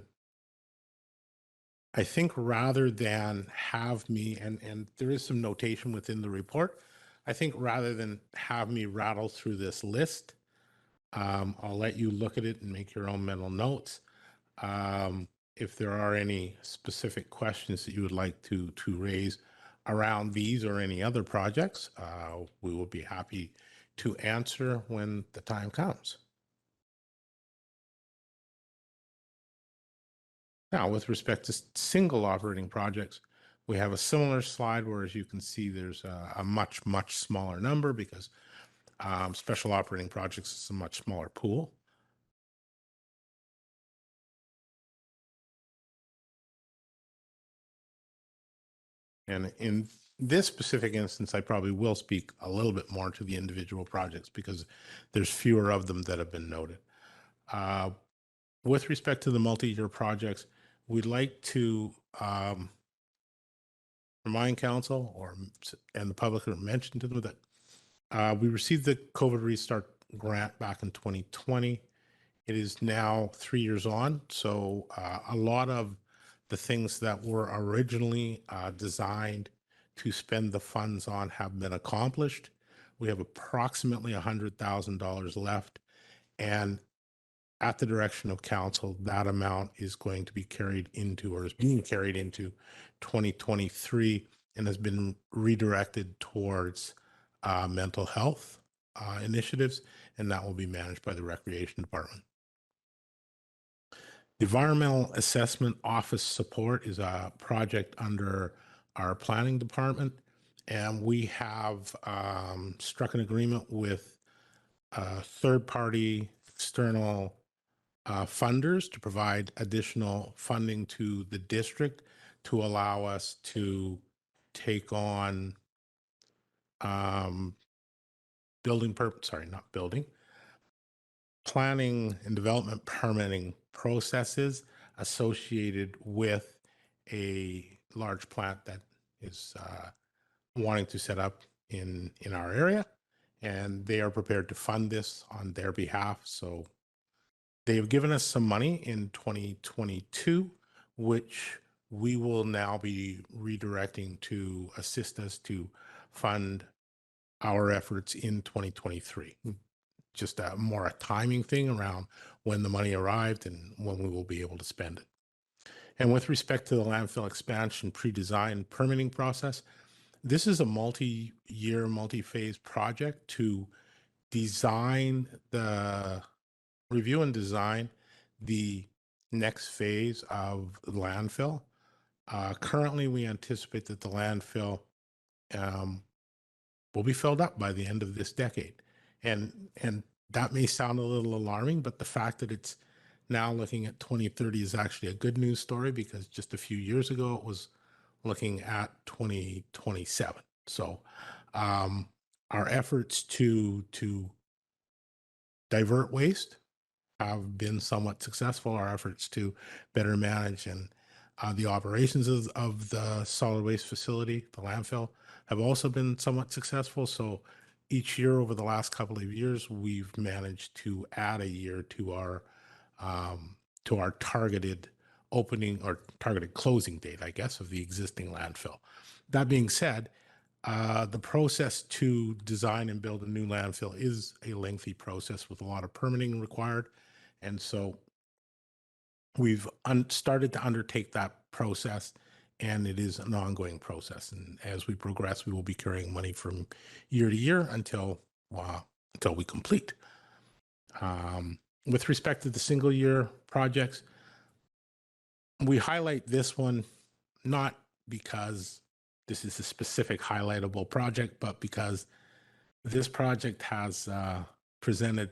I think rather than have me, and there is some notation within the report, I think rather than have me rattle through this list, I'll let you look at it and make your own mental notes. If there are any specific questions that you would like to raise around these or any other projects, we will be happy to answer when the time comes. Now, with respect to single operating projects, we have a similar slide where, as you can see, there's a much, much smaller number because special operating projects is a much smaller pool. And in this specific instance, I probably will speak a little bit more to the individual projects because there's fewer of them that have been noted. With respect to the multi-year projects, we'd like to remind council and the public or mention to them that we received the COVID Restart grant back in 2020. It is now 3 years on. So a lot of the things that were originally designed to spend the funds on have been accomplished. We have approximately $100,000 left And at the direction of council, that amount is going to be carried into, or is being carried into 2023, and has been redirected towards mental health initiatives, and that will be managed by the Recreation Department. The Environmental Assessment Office Support is a project under our Planning Department, and we have struck an agreement with third-party external funders to provide additional funding to the district to allow us to take on planning and development permitting processes associated with a large plant that is wanting to set up in our area, and they are prepared to fund this on their behalf. So they have given us some money in 2022, which we will now be redirecting to assist us to fund our efforts in 2023. Just more a timing thing around when the money arrived and when we will be able to spend it. And with respect to the landfill expansion pre-design permitting process, this is a multi-year, multi-phase project to design the review and design the next phase of the landfill. Currently, we anticipate that the landfill will be filled up by the end of this decade. And that may sound a little alarming, but the fact that it's now looking at 2030 is actually a good news story, because just a few years ago, it was looking at 2027. So our efforts to divert waste have been somewhat successful. Our efforts to better manage and the operations of the solid waste facility, the landfill, have also been somewhat successful. So each year over the last couple of years, we've managed to add a year to our targeted opening or targeted closing date, I guess, of the existing landfill. That being said, the process to design and build a new landfill is a lengthy process with a lot of permitting required. And so we've started to undertake that process, and it is an ongoing process. And as we progress, we will be carrying money from year to year until we complete. With respect to the single year projects, we highlight this one not because this is a specific highlightable project, but because this project has presented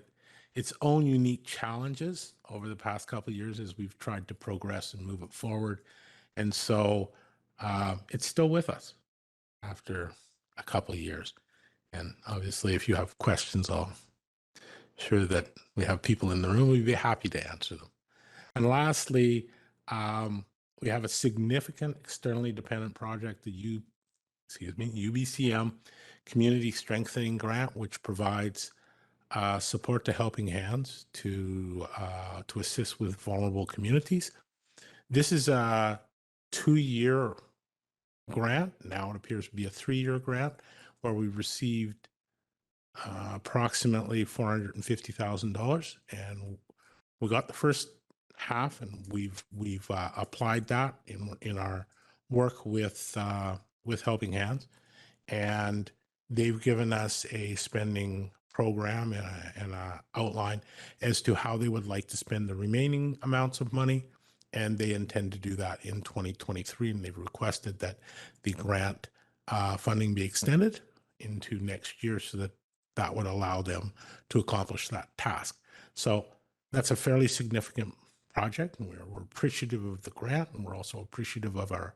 its own unique challenges over the past couple of years as we've tried to progress and move it forward. And so it's still with us after a couple of years. And obviously, if you have questions, I'll sure that we have people in the room. We'd be happy to answer them. And lastly, we have a significant externally dependent project, the UBCM Community Strengthening Grant, which provides support to Helping Hands to assist with vulnerable communities. This is a 2-year grant. Now it appears to be a 3-year grant, where we received approximately $450,000, and we got the first half, and we've applied that in our work with Helping Hands, and they've given us a spending program and a outline as to how they would like to spend the remaining amounts of money, and they intend to do that in 2023. And they've requested that the grant funding be extended into next year, so that would allow them to accomplish that task. So that's a fairly significant project, and we're appreciative of the grant, and we're also appreciative of our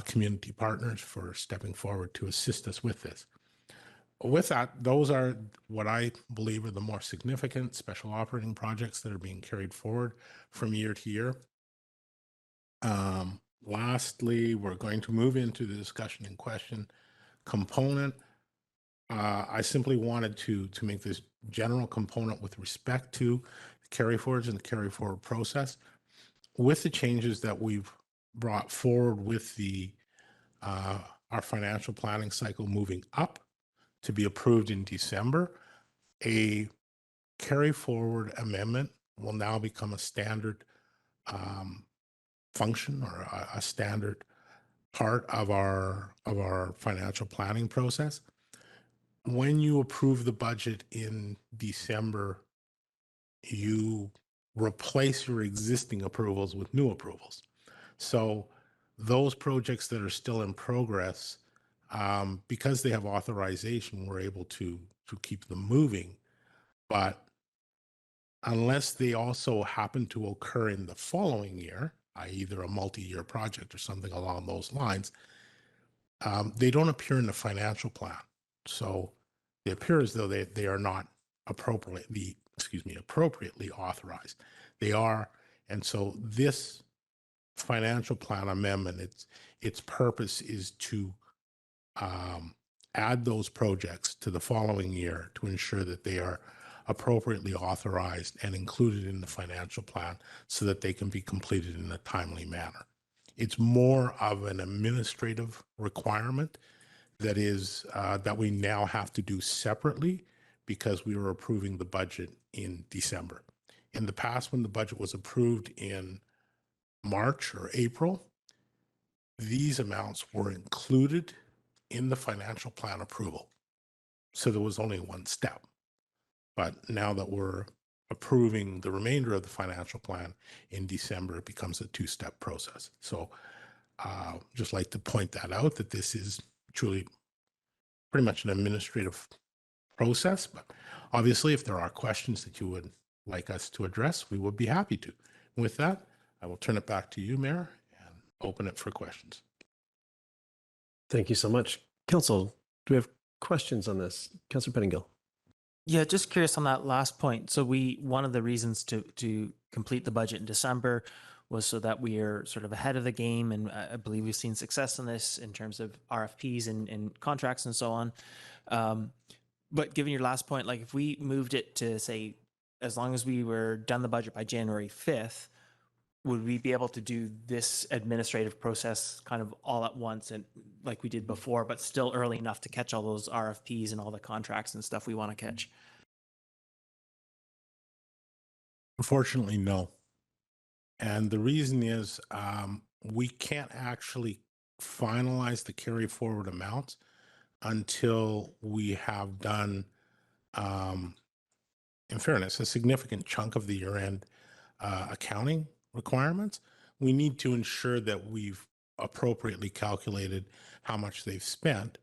community partners for stepping forward to assist us with this. With that, those are what I believe are the more significant special operating projects that are being carried forward from year to year. Lastly, we're going to move into the discussion and question component. I simply wanted to make this general component with respect to the carry forwards and the carry forward process. With the changes that we've brought forward with the our financial planning cycle moving up to be approved in December, a carry forward amendment will now become a standard function or a standard part of our financial planning process. When you approve the budget in December, you replace your existing approvals with new approvals. So those projects that are still in progress, because they have authorization, we're able to keep them moving. But unless they also happen to occur in the following year, i.e. either a multi-year project or something along those lines, they don't appear in the financial plan. So they appear as though they are not appropriately authorized. They are, and so this financial plan amendment, its purpose is to add those projects to the following year to ensure that they are appropriately authorized and included in the financial plan so that they can be completed in a timely manner. It's more of an administrative requirement that is that we now have to do separately because we were approving the budget in December. In the past, when the budget was approved in March or April, these amounts were included in the financial plan approval. So there was only one step. But now that we're approving the remainder of the financial plan in December, it becomes a two-step process. So just like to point that out, that this is truly pretty much an administrative process. But obviously, if there are questions that you would like us to address, we would be happy to. And with that, I will turn it back to you, Mayor, and open it for questions. Thank you so much. Council, do we have questions on this? Councillor Pettingill. Yeah, just curious on that last point. So one of the reasons to complete the budget in December was so that we are sort of ahead of the game, and I believe we've seen success in this in terms of RFPs and contracts and so on. But given your last point, like if we moved it to say, as long as we were done the budget by January 5th, would we be able to do this administrative process kind of all at once and like we did before, but still early enough to catch all those RFPs and all the contracts and stuff we want to catch? Unfortunately, no. And the reason is we can't actually finalize the carry forward amounts until we have done, in fairness, a significant chunk of the year-end accounting requirements. We need to ensure that we've appropriately calculated how much they've spent.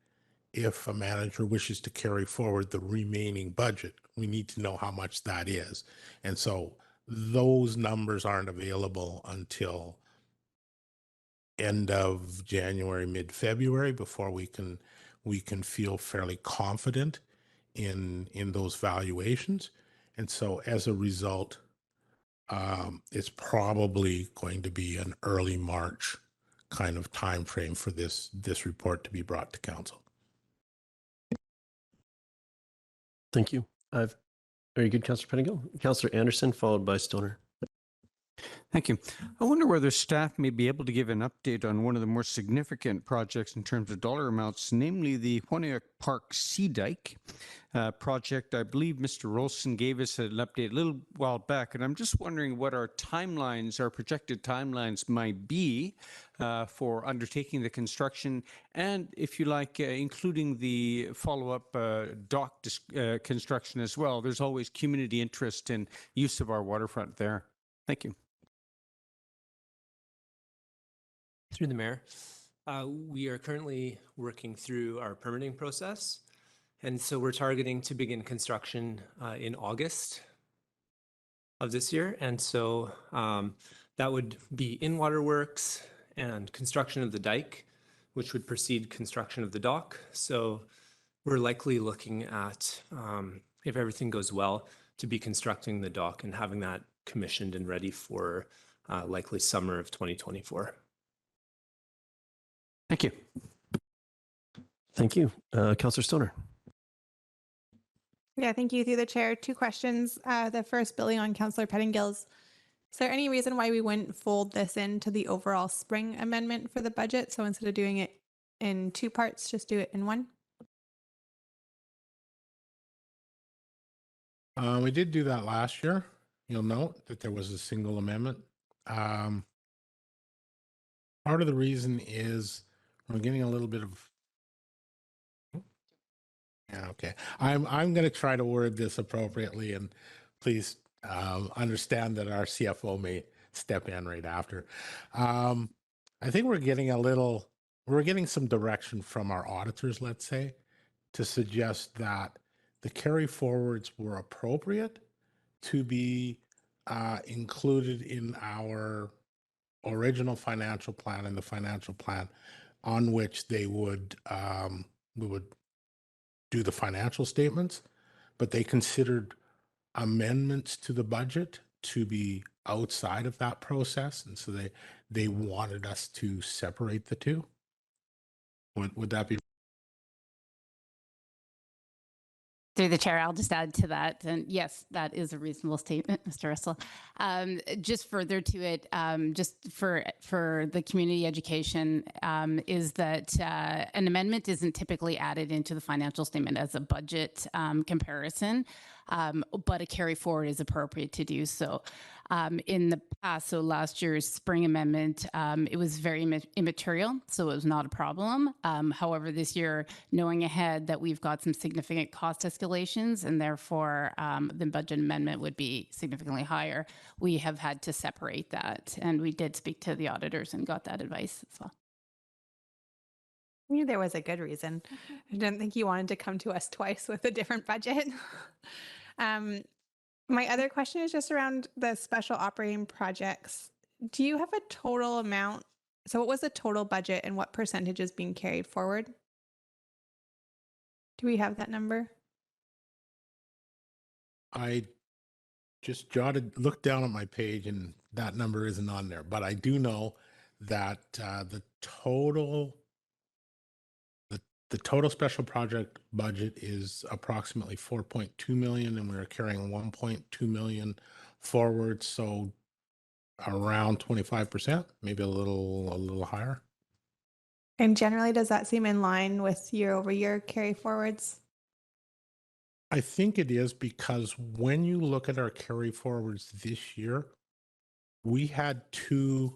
If a manager wishes to carry forward the remaining budget, we need to know how much that is. And so those numbers aren't available until end of January, mid-February, before we can feel fairly confident in those valuations. And so as a result, it's probably going to be an early March kind of time frame for this report to be brought to council. Thank you. Very good, Councillor Pettingill. Councillor Anderson, followed by Stoner. Thank you. I wonder whether staff may be able to give an update on one of the more significant projects in terms of dollar amounts, namely the Honeoak Park Sea Dike project. I believe Mr. Rolston gave us an update a little while back, and I'm just wondering what our timelines, our projected timelines might be for undertaking the construction, and if you like, including the follow-up dock construction as well. There's always community interest in use of our waterfront there. Thank you. Through the mayor, we are currently working through our permitting process, and so we're targeting to begin construction in August of this year. And so that would be in-water works and construction of the dike, which would precede construction of the dock. So we're likely looking at, if everything goes well, to be constructing the dock and having that commissioned and ready for likely summer of 2024. Thank you. Thank you. Councillor Stoner. Yeah, thank you. Through the chair, two questions. The first, building on Councillor Pettingill's. Is there any reason why we wouldn't fold this into the overall spring amendment for the budget? So instead of doing it in two parts, just do it in one? We did do that last year. You'll note that there was a single amendment. Part of the reason is we're getting a little bit of. Yeah, okay. I'm going to try to word this appropriately, and please understand that our CFO may step in right after. I think we're getting some direction from our auditors, let's say, to suggest that the carry forwards were appropriate to be included in our original financial plan and the financial plan on which we would do the financial statements, but they considered amendments to the budget to be outside of that process, and so they wanted us to separate the two. Would that be? Through the chair, I'll just add to that. And yes, that is a reasonable statement, Mr. Russell. Just further to it, just for the community education, is that an amendment isn't typically added into the financial statement as a budget comparison, but a carry forward is appropriate to do so. In the past, so last year's spring amendment, it was very immaterial, so it was not a problem. However, this year, knowing ahead that we've got some significant cost escalations and therefore the budget amendment would be significantly higher, we have had to separate that. And we did speak to the auditors and got that advice as well. I knew there was a good reason. I didn't think you wanted to come to us twice with a different budget. My other question is just around the special operating projects. Do you have a total amount? So what was the total budget and what percentage is being carried forward? Do we have that number? I just looked down at my page and that number isn't on there, but I do know that the total special project budget is approximately 4.2 million, and we're carrying 1.2 million forward, so around 25%, maybe a little higher. And generally, does that seem in line with year-over-year carry forwards? I think it is, because when you look at our carry forwards this year, we had two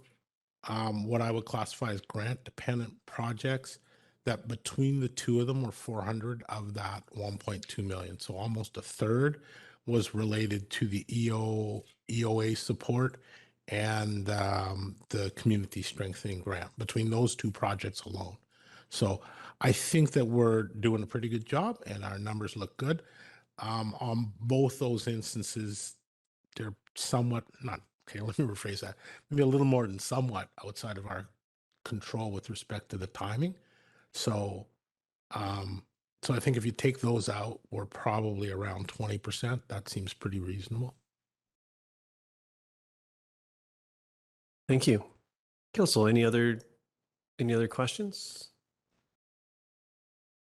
what I would classify as grant dependent projects that between the two of them were 400 of that 1.2 million. So almost a third was related to the EOA support and the community strengthening grant between those two projects alone. So I think that we're doing a pretty good job and our numbers look good. On both those instances, they're somewhat not, okay, let me rephrase that, maybe a little more than somewhat outside of our control with respect to the timing. So, so I think if you take those out, we're probably around 20%. That seems pretty reasonable. Thank you. Council, any other questions?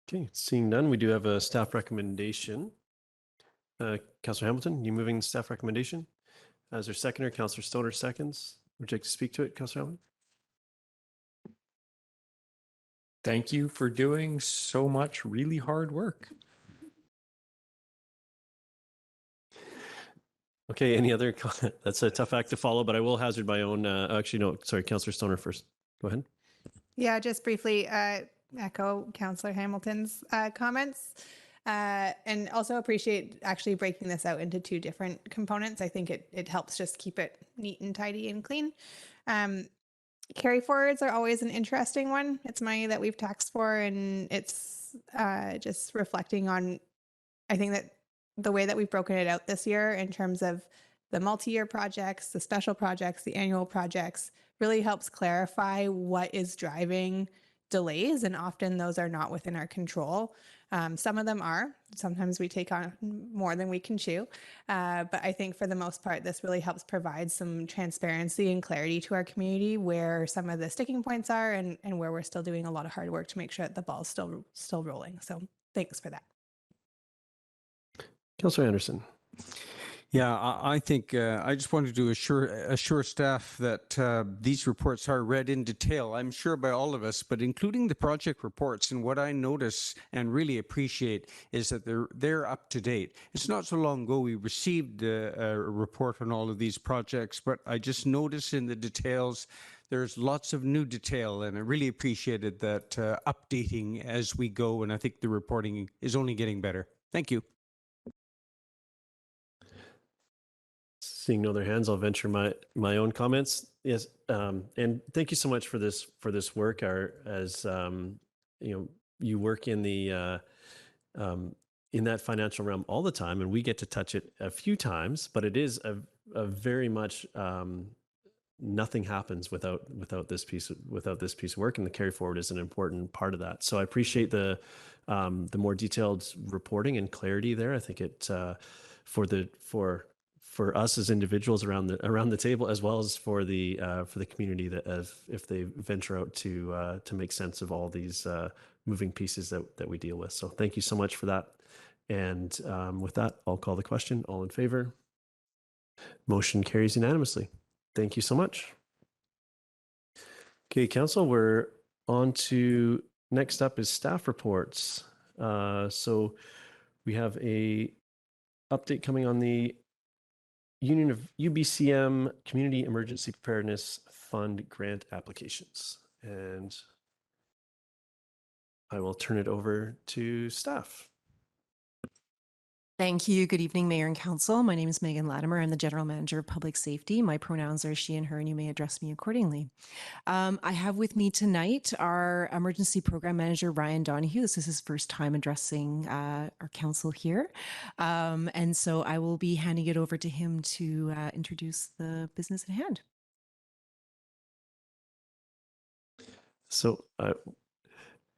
Okay, seeing none, we do have a staff recommendation. Councillor Hamilton, you moving the staff recommendation? As our seconder, Councillor Stoner seconds. Would you like to speak to it, Councillor Hamilton? Thank you for doing so much really hard work. Okay, any other? That's a tough act to follow, but I will hazard my own. Actually, no, sorry, Councillor Stoner first. Go ahead. Yeah, just briefly echo Councillor Hamilton's comments. And also appreciate actually breaking this out into two different components. I think it helps just keep it neat and tidy and clean. Carry forwards are always an interesting one. It's money that we've taxed for, and it's just reflecting on, I think that the way that we've broken it out this year in terms of the multi-year projects, the special projects, the annual projects, really helps clarify what is driving delays, and often those are not within our control. Some of them are. Sometimes we take on more than we can chew. But I think for the most part, this really helps provide some transparency and clarity to our community where some of the sticking points are and where we're still doing a lot of hard work to make sure that the ball's still rolling. So thanks for that. Councillor Anderson. Yeah, I think I just wanted to assure staff that these reports are read in detail. I'm sure by all of us, but including the project reports. And what I notice and really appreciate is that they're up to date. It's not so long ago we received a report on all of these projects, but I just notice in the details there's lots of new detail, and I really appreciated that updating as we go. And I think the reporting is only getting better. Thank you. Seeing no other hands, I'll venture my own comments. Yes, and thank you so much for this work. As you work in the in that financial realm all the time, and we get to touch it a few times, but it is a very much nothing happens without this piece of work, and the carry forward is an important part of that. So I appreciate the more detailed reporting and clarity there. I think it for us as individuals around the table, as well as for the community, that if they venture out to make sense of all these moving pieces that we deal with. So thank you so much for that. And with that, I'll call the question. All in favor? Motion carries unanimously. Thank you so much. Okay, Council, we're on to next up is staff reports. So we have a update coming on the Union of UBCM Community Emergency Preparedness Fund grant applications. And I will turn it over to staff. Thank you. Good evening, Mayor and Council. My name is Megan Latimer. I'm the General Manager of Public Safety. My pronouns are she and her, and you may address me accordingly. I have with me tonight our Emergency Program Manager, Ryan Donahue. This is his first time addressing our council here. And so I will be handing it over to him to introduce the business at hand. So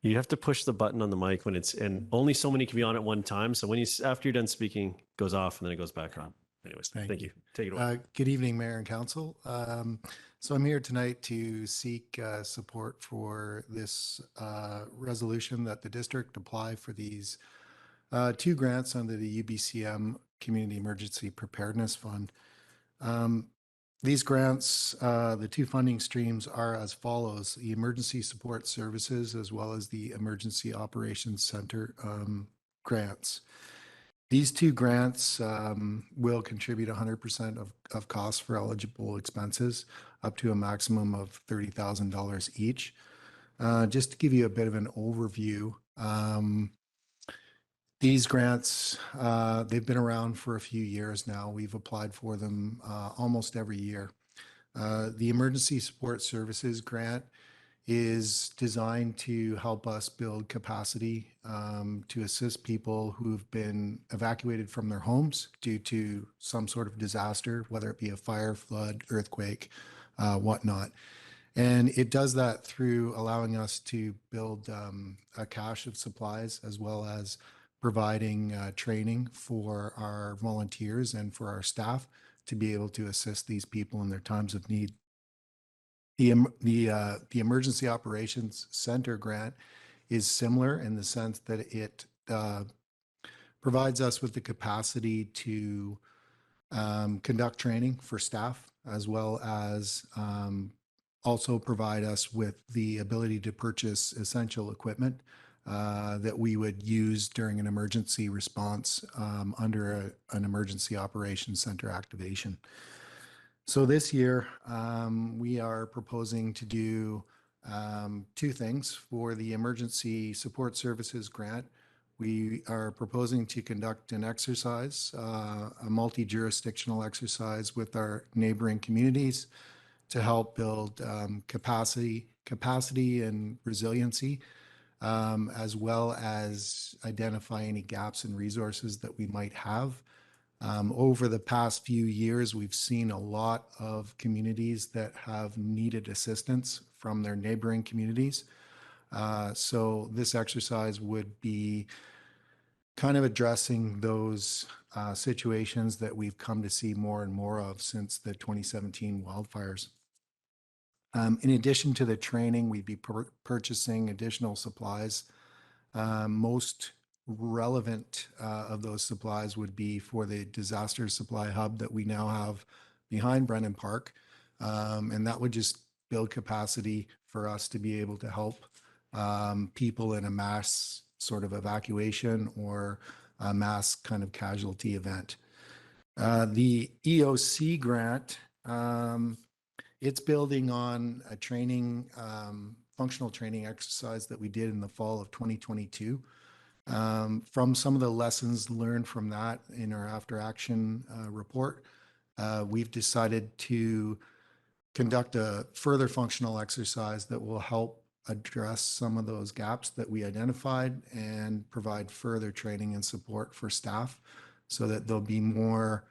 you have to push the button on the mic when and only so many can be on at one time. So when after you're done speaking, it goes off and then it goes back on. Anyways, thank you. Take it away. Good evening, Mayor and Council. So I'm here tonight to seek support for this resolution that the district apply for these two grants under the UBCM Community Emergency Preparedness Fund. These grants, the two funding streams are as follows: the Emergency Support Services as well as the Emergency Operations Center grants. These two grants will contribute 100% of costs for eligible expenses, up to a maximum of $30,000 each. Just to give you a bit of an overview, these grants, they've been around for a few years now. We've applied for them almost every year. The Emergency Support Services grant is designed to help us build capacity to assist people who've been evacuated from their homes due to some sort of disaster, whether it be a fire, flood, earthquake, whatnot. And it does that through allowing us to build a cache of supplies, as well as providing training for our volunteers and for our staff to be able to assist these people in their times of need. The Emergency Operations Center grant is similar in the sense that it provides us with the capacity to conduct training for staff, as well as also provide us with the ability to purchase essential equipment that we would use during an emergency response under an Emergency Operations Center activation. So this year, we are proposing to do two things. For the Emergency Support Services grant, we are proposing to conduct an exercise, a multi-jurisdictional exercise with our neighboring communities to help build capacity and resiliency, as well as identify any gaps in resources that we might have. Over the past few years, we've seen a lot of communities that have needed assistance from their neighboring communities. So this exercise would be kind of addressing those situations that we've come to see more and more of since the 2017 wildfires. In addition to the training, we'd be purchasing additional supplies. Most relevant of those supplies would be for the disaster supply hub that we now have behind Brennan Park. And that would just build capacity for us to be able to help people in a mass sort of evacuation or a mass kind of casualty event. The EOC grant, it's building on a training, functional training exercise that we did in the fall of 2022. From some of the lessons learned from that in our after action report, we've decided to conduct a further functional exercise that will help address some of those gaps that we identified and provide further training and support for staff so that they'll be more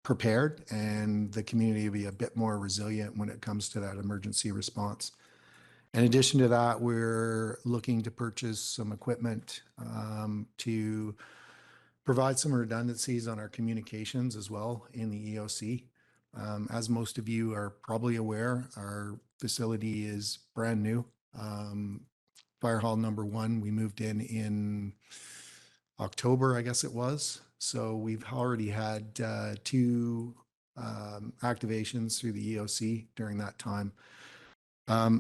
prepared and the community will be a bit more resilient when it comes to that emergency response. In addition to that, we're looking to purchase some equipment to provide some redundancies on our communications as well in the EOC. As most of you are probably aware, our facility is brand new. Fire Hall number 1, we moved in October, I guess it was. So we've already had 2 activations through the EOC during that time.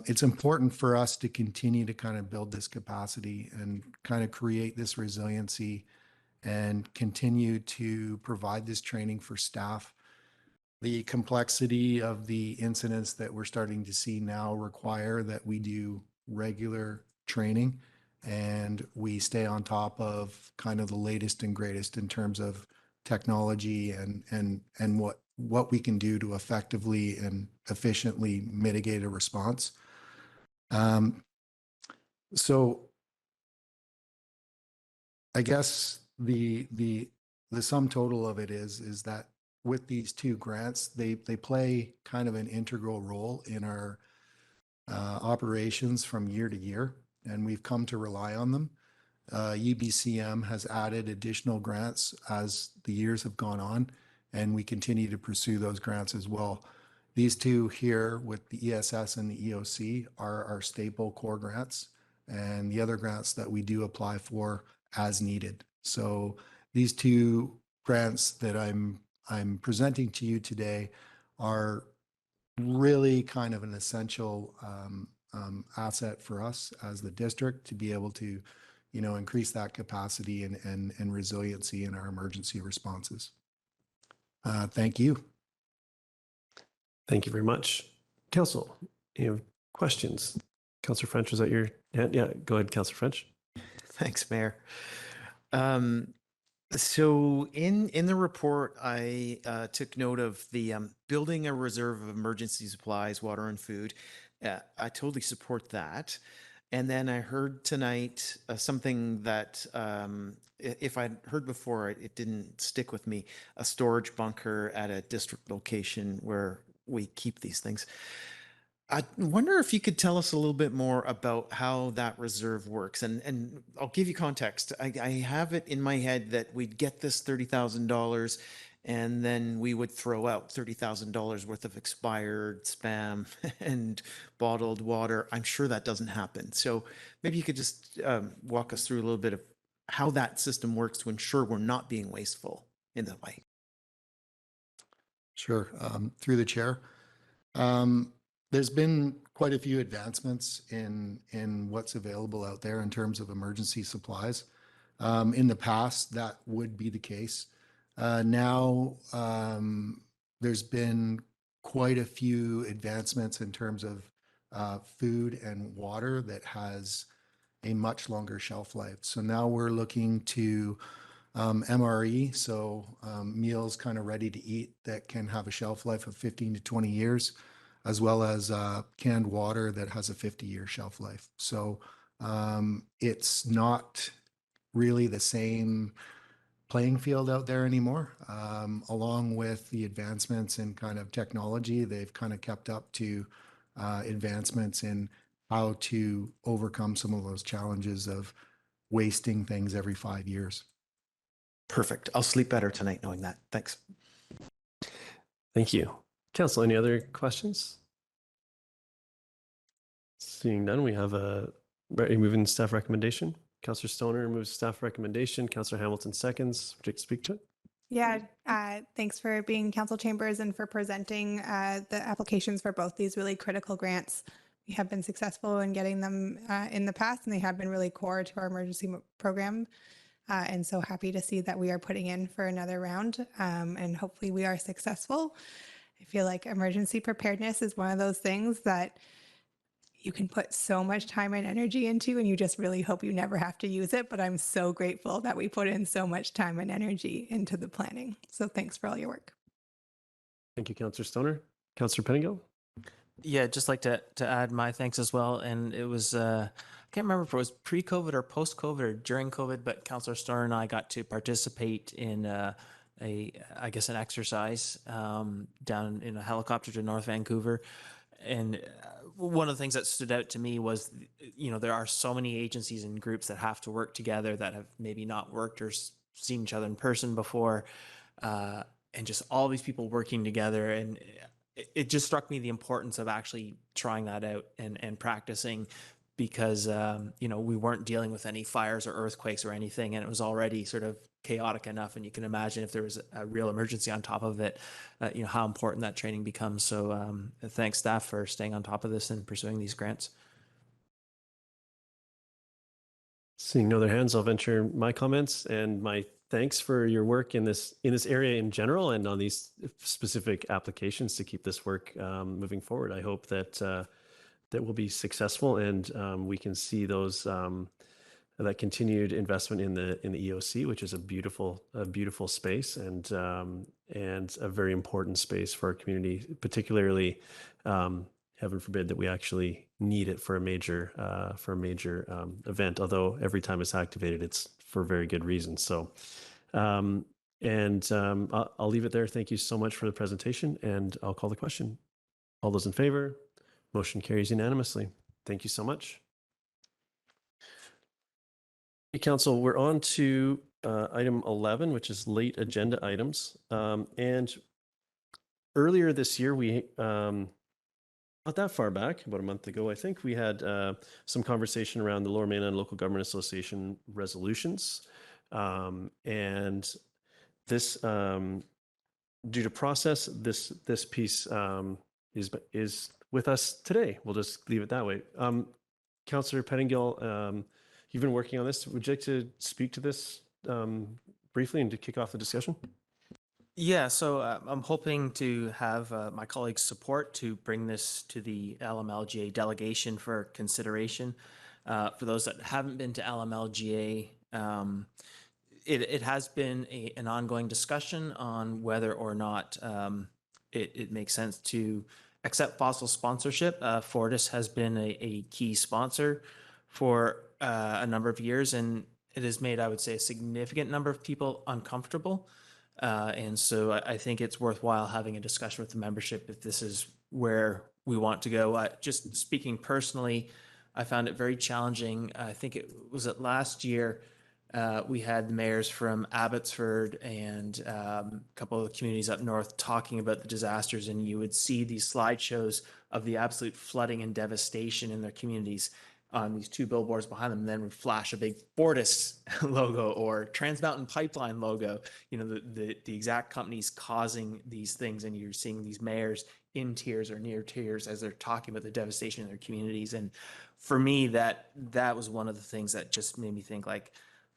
It's important for us to continue to kind of build this capacity and kind of create this resiliency and continue to provide this training for staff. The complexity of the incidents that we're starting to see now require that we do regular training and we stay on top of kind of the latest and greatest in terms of technology and what we can do to effectively and efficiently mitigate a response. So I guess the sum total of it is that with these 2 grants, they play kind of an integral role in our operations from year to year, and we've come to rely on them. UBCM has added additional grants as the years have gone on, and we continue to pursue those grants as well. These 2 here with the ESS and the EOC are our staple core grants, and the other grants that we do apply for as needed. So these 2 grants that I'm presenting to you today are really kind of an essential asset for us as the district to be able to, increase that capacity and resiliency in our emergency responses. Thank you. Thank you very much. Council, you have questions? Councillor French, was that your hand? Yeah, go ahead, Councillor French. Thanks, Mayor. So in the report, I took note of the building a reserve of emergency supplies, water and food. I totally support that. And then I heard tonight something that if I'd heard before, it didn't stick with me, a storage bunker at a district location where we keep these things. I wonder if you could tell us a little bit more about how that reserve works. And I'll give you context. I have it in my head that we'd get this $30,000 and then we would throw out $30,000 worth of expired spam and bottled water. I'm sure that doesn't happen. So maybe you could just walk us through a little bit of how that system works to ensure we're not being wasteful in that way. Sure. Through the chair. There's been quite a few advancements in what's available out there in terms of emergency supplies. In the past, that would be the case. Now, there's been quite a few advancements in terms of food and water that has a much longer shelf life. So now we're looking to MRE, so meals kind of ready to eat that can have a shelf life of 15 to 20 years, as well as canned water that has a 50-year shelf life. So it's not really the same playing field out there anymore. Along with the advancements in kind of technology, they've kind of kept up to advancements in how to overcome some of those challenges of wasting things every 5 years. Perfect. I'll sleep better tonight knowing that. Thanks. Thank you. Council, any other questions? Seeing none, we have a moving staff recommendation. Councillor Stoner moves staff recommendation. Councillor Hamilton seconds. Would you like to speak to it? Yeah, thanks for being council chambers and for presenting the applications for both these really critical grants. We have been successful in getting them in the past, and they have been really core to our emergency program. And so happy to see that we are putting in for another round, and hopefully we are successful. I feel like emergency preparedness is one of those things that you can put so much time and energy into, and you just really hope you never have to use it. But I'm so grateful that we put in so much time and energy into the planning. So thanks for all your work. Thank you, Councillor Stoner. Councillor Pettingill? Yeah, just like to add my thanks as well. And it was, I can't remember if it was pre-COVID or post-COVID or during COVID, but Councillor Stoner and I got to participate in I guess, an exercise down in a helicopter to North Vancouver. And one of the things that stood out to me was, there are so many agencies and groups that have to work together that have maybe not worked or seen each other in person before. And just all these people working together. And it just struck me the importance of actually trying that out and practicing, because, we weren't dealing with any fires or earthquakes or anything, and it was already sort of chaotic enough. And you can imagine if there was a real emergency on top of it, how important that training becomes. So thanks, staff, for staying on top of this and pursuing these grants. Seeing no other hands, I'll venture my comments and my thanks for your work in this area in general and on these specific applications to keep this work moving forward. I hope that that will be successful, and we can see those that continued investment in the EOC, which is a beautiful space and a very important space for our community, particularly. Heaven forbid that we actually need it for a major event. Although every time it's activated, it's for very good reasons. So, I'll leave it there. Thank you so much for the presentation, and I'll call the question. All those in favor? Motion carries unanimously. Thank you so much. Hey, Council, we're on to item 11, which is late agenda items. And earlier this year, we not that far back, about a month ago, I think, we had some conversation around the Lower Mainland Local Government Association resolutions. And this, due to process, this piece is with us today. We'll just leave it that way. Councillor Pettingill, you've been working on this. Would you like to speak to this briefly and to kick off the discussion? Yeah, so I'm hoping to have my colleagues' support to bring this to the LMLGA delegation for consideration. For those that haven't been to LMLGA, it has been an ongoing discussion on whether or not it makes sense to accept fossil sponsorship. Fortis has been a key sponsor for a number of years, and it has made, I would say, a significant number of people uncomfortable. And so I think it's worthwhile having a discussion with the membership if this is where we want to go. Just speaking personally, I found it very challenging. I think it was last year, we had the mayors from Abbotsford and a couple of the communities up north talking about the disasters, and you would see these slideshows of the absolute flooding and devastation in their communities on these two billboards behind them, and then would flash a big Fortis logo or Trans Mountain Pipeline logo, the exact companies causing these things. And you're seeing these mayors in tears or near tears as they're talking about the devastation in their communities. And for me, that was one of the things that just made me think, like,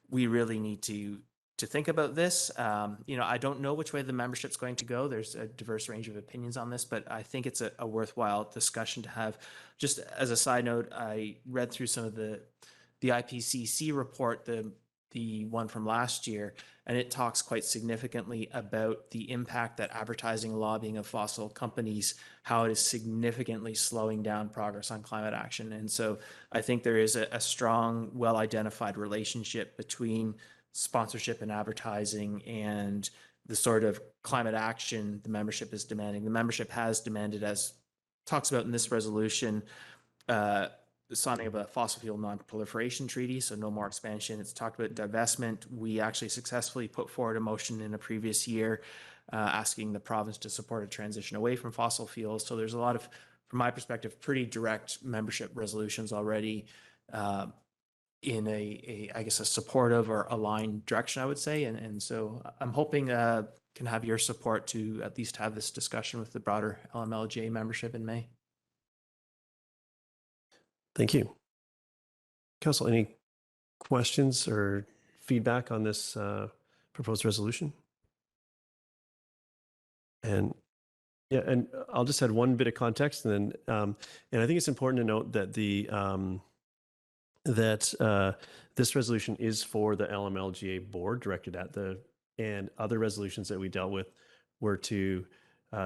we really need to think about this. I don't know which way the membership's going to go. There's a diverse range of opinions on this, but I think it's a worthwhile discussion to have. Just as a side note, I read through some of the IPCC report, the one from last year, and it talks quite significantly about the impact that advertising and lobbying of fossil companies, how it is significantly slowing down progress on climate action. And so I think there is a strong, well-identified relationship between sponsorship and advertising and the sort of climate action the membership is demanding. The membership has demanded, as talks about in this resolution, the signing of a fossil fuel non-proliferation treaty, so no more expansion. It's talked about divestment. We actually successfully put forward a motion in a previous year asking the province to support a transition away from fossil fuels. So there's a lot of, from my perspective, pretty direct membership resolutions already in I guess, a supportive or aligned direction, I would say. And so I'm hoping can have your support to at least have this discussion with the broader LMLGA membership in May. Thank you. Council, any questions or feedback on this proposed resolution? And yeah, and I'll just add one bit of context, and then and I think it's important to note that this resolution is for the LMLGA board, directed at and other resolutions that we dealt with were to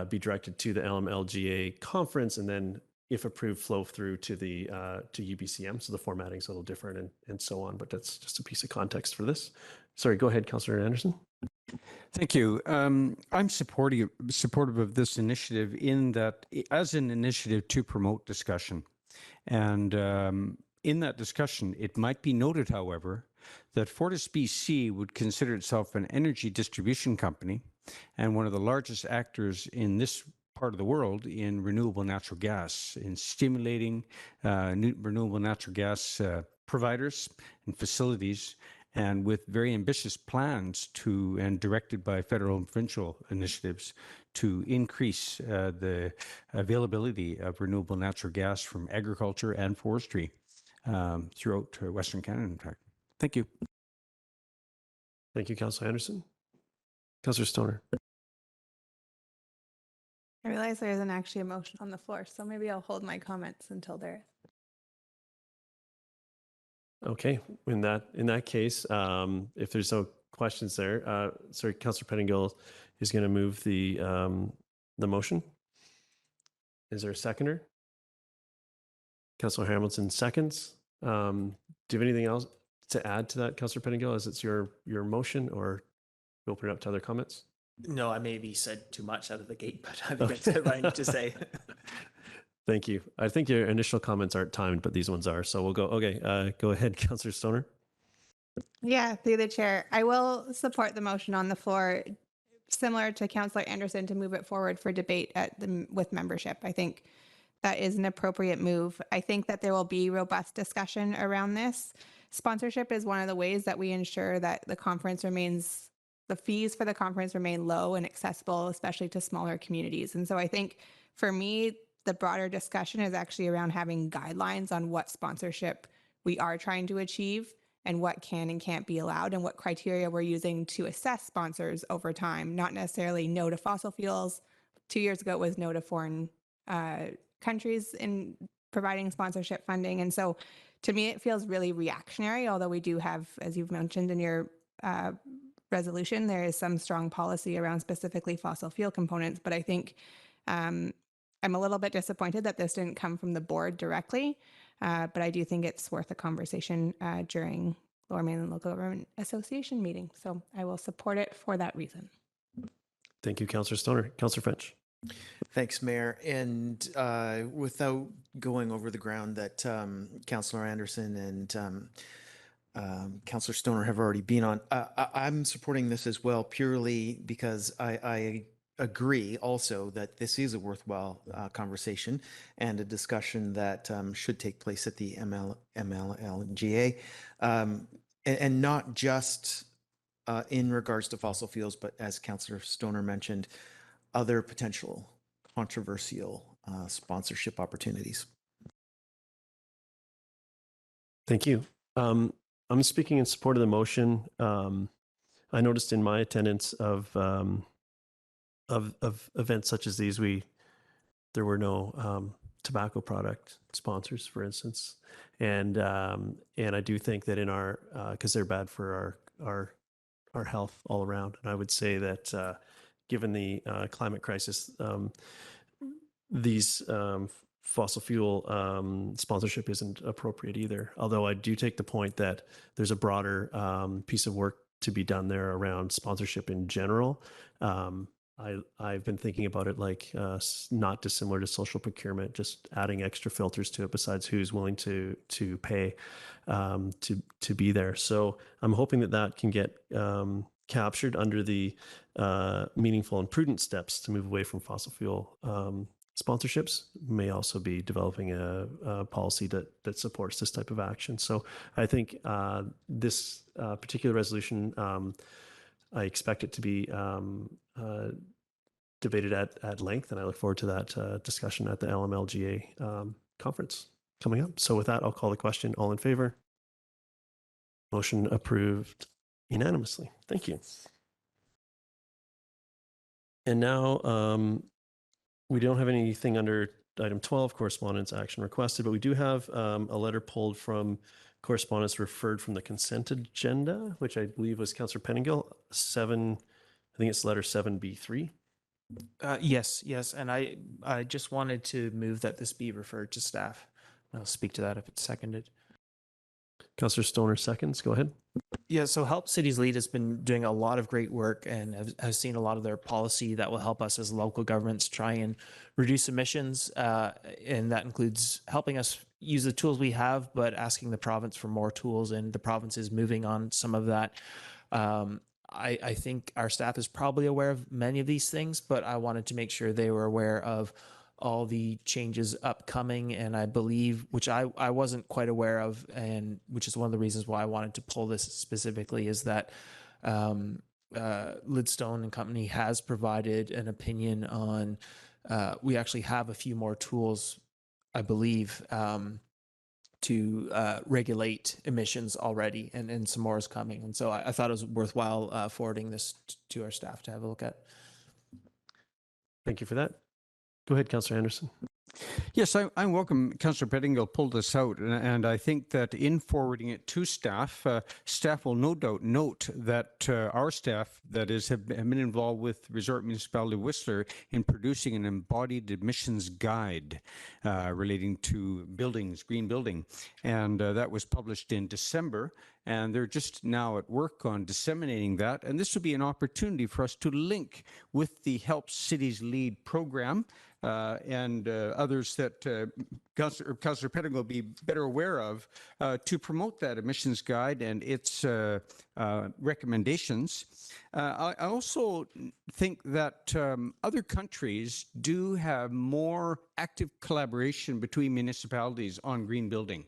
be directed to the LMLGA conference, and then, if approved, flow through to to UBCM. So the formatting is a little different, and so on. But that's just a piece of context for this. Sorry, go ahead, Councillor Anderson. Thank you. I'm supportive of this initiative in that as an initiative to promote discussion. And in that discussion, it might be noted, however, that FortisBC would consider itself an energy distribution company and one of the largest actors in this part of the world in renewable natural gas, in stimulating renewable natural gas providers and facilities, and with very ambitious plans and directed by federal and provincial initiatives to increase the availability of renewable natural gas from agriculture and forestry throughout Western Canada, in fact. Thank you. Thank you, Councillor Anderson. Councillor Stoner. I realize there isn't actually a motion on the floor, so maybe I'll hold my comments until there is. Okay, in that case, if there's no questions there, sorry, Councillor Pettingill is going to move the motion. Is there a seconder? Councillor Hamilton seconds. Do you have anything else to add to that, Councillor Pettingill, as it's your motion, or open it up to other comments? No, I maybe said too much out of the gate, but I think I said what I need to say. Thank you. I think your initial comments aren't timed, but these ones are. So we'll go. Okay, go ahead, Councillor Stoner. Yeah, through the chair. I will support the motion on the floor, similar to Councillor Anderson, to move it forward for debate with membership. I think that is an appropriate move. I think that there will be robust discussion around this. Sponsorship is one of the ways that we ensure that the fees for the conference remain low and accessible, especially to smaller communities. And so I think for me, the broader discussion is actually around having guidelines on what sponsorship we are trying to achieve and what can and can't be allowed, and what criteria we're using to assess sponsors over time, not necessarily no to fossil fuels. 2 years ago, it was no to foreign countries in providing sponsorship funding. And so to me, it feels really reactionary, although we do have, as you've mentioned in your resolution, there is some strong policy around specifically fossil fuel components. But I think I'm a little bit disappointed that this didn't come from the board directly, but I do think it's worth a conversation during Lower Mainland Local Government Association meeting. So I will support it for that reason. Thank you, Councillor Stoner. Councillor French. Thanks, Mayor. And without going over the ground that Councillor Anderson and Councillor Stoner have already been on, I'm supporting this as well, purely because I agree also that this is a worthwhile conversation and a discussion that should take place at the MLLGA, and not just in regards to fossil fuels, but as Councillor Stoner mentioned, other potential controversial sponsorship opportunities. Thank you. I'm speaking in support of the motion. I noticed in my attendance of events such as these, there were no tobacco product sponsors, for instance, and I do think that in our because they're bad for our health all around, and I would say that given the climate crisis, these fossil fuel sponsorship isn't appropriate either. Although I do take the point that there's a broader piece of work to be done there around sponsorship in general. I've been thinking about it like not dissimilar to social procurement, just adding extra filters to it besides who's willing to pay to be there. So I'm hoping that can get captured under the meaningful and prudent steps to move away from fossil fuel sponsorships, may also be developing a policy that supports this type of action. So I think this particular resolution, I expect it to be debated at length, and I look forward to that discussion at the LMLGA conference coming up. So with that, I'll call the question. All in favor? Motion approved unanimously. Thank you. And now we don't have anything under item 12, correspondence action requested, but we do have a letter pulled from correspondence referred from the consent agenda, which I believe was Councillor Pettingill, I think it's letter 7B3. Yes, and I just wanted to move that this be referred to staff. I'll speak to that if it's seconded. Councillor Stoner seconds. Go ahead. Yeah, so Help Cities Lead has been doing a lot of great work and has seen a lot of their policy that will help us as local governments try and reduce emissions. And that includes helping us use the tools we have, but asking the province for more tools, and the province is moving on some of that. I think our staff is probably aware of many of these things, but I wanted to make sure they were aware of all the changes upcoming, and I believe, which I wasn't quite aware of, and which is one of the reasons why I wanted to pull this specifically, is that Lidstone and Company has provided an opinion on, we actually have a few more tools, I believe, to regulate emissions already, and some more is coming. And so I thought it was worthwhile forwarding this to our staff to have a look at. Thank you for that. Go ahead, Councillor Anderson. Yes, I welcome Councillor Pettingill pulled this out, and I think that in forwarding it to staff, staff will no doubt note that our staff, that is, have been involved with Resort Municipality Whistler in producing an embodied emissions guide relating to buildings, green building, and that was published in December. And they're just now at work on disseminating that. And this would be an opportunity for us to link with the Help Cities Lead program and others that Councillor Pettingill will be better aware of to promote that emissions guide and its recommendations. I also think that other countries do have more active collaboration between municipalities on green building.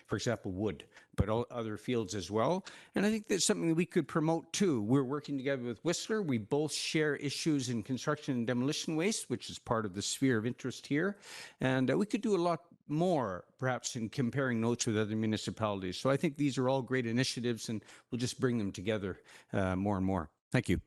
For example, wood, but all other fields as well. And I think that's something that we could promote too. We're working together with Whistler. We both share issues in construction and demolition waste, which is part of the sphere of interest here. And we could do a lot more, perhaps, in comparing notes with other municipalities. So I think these are all great initiatives, and we'll just bring them together more and more. Thank you.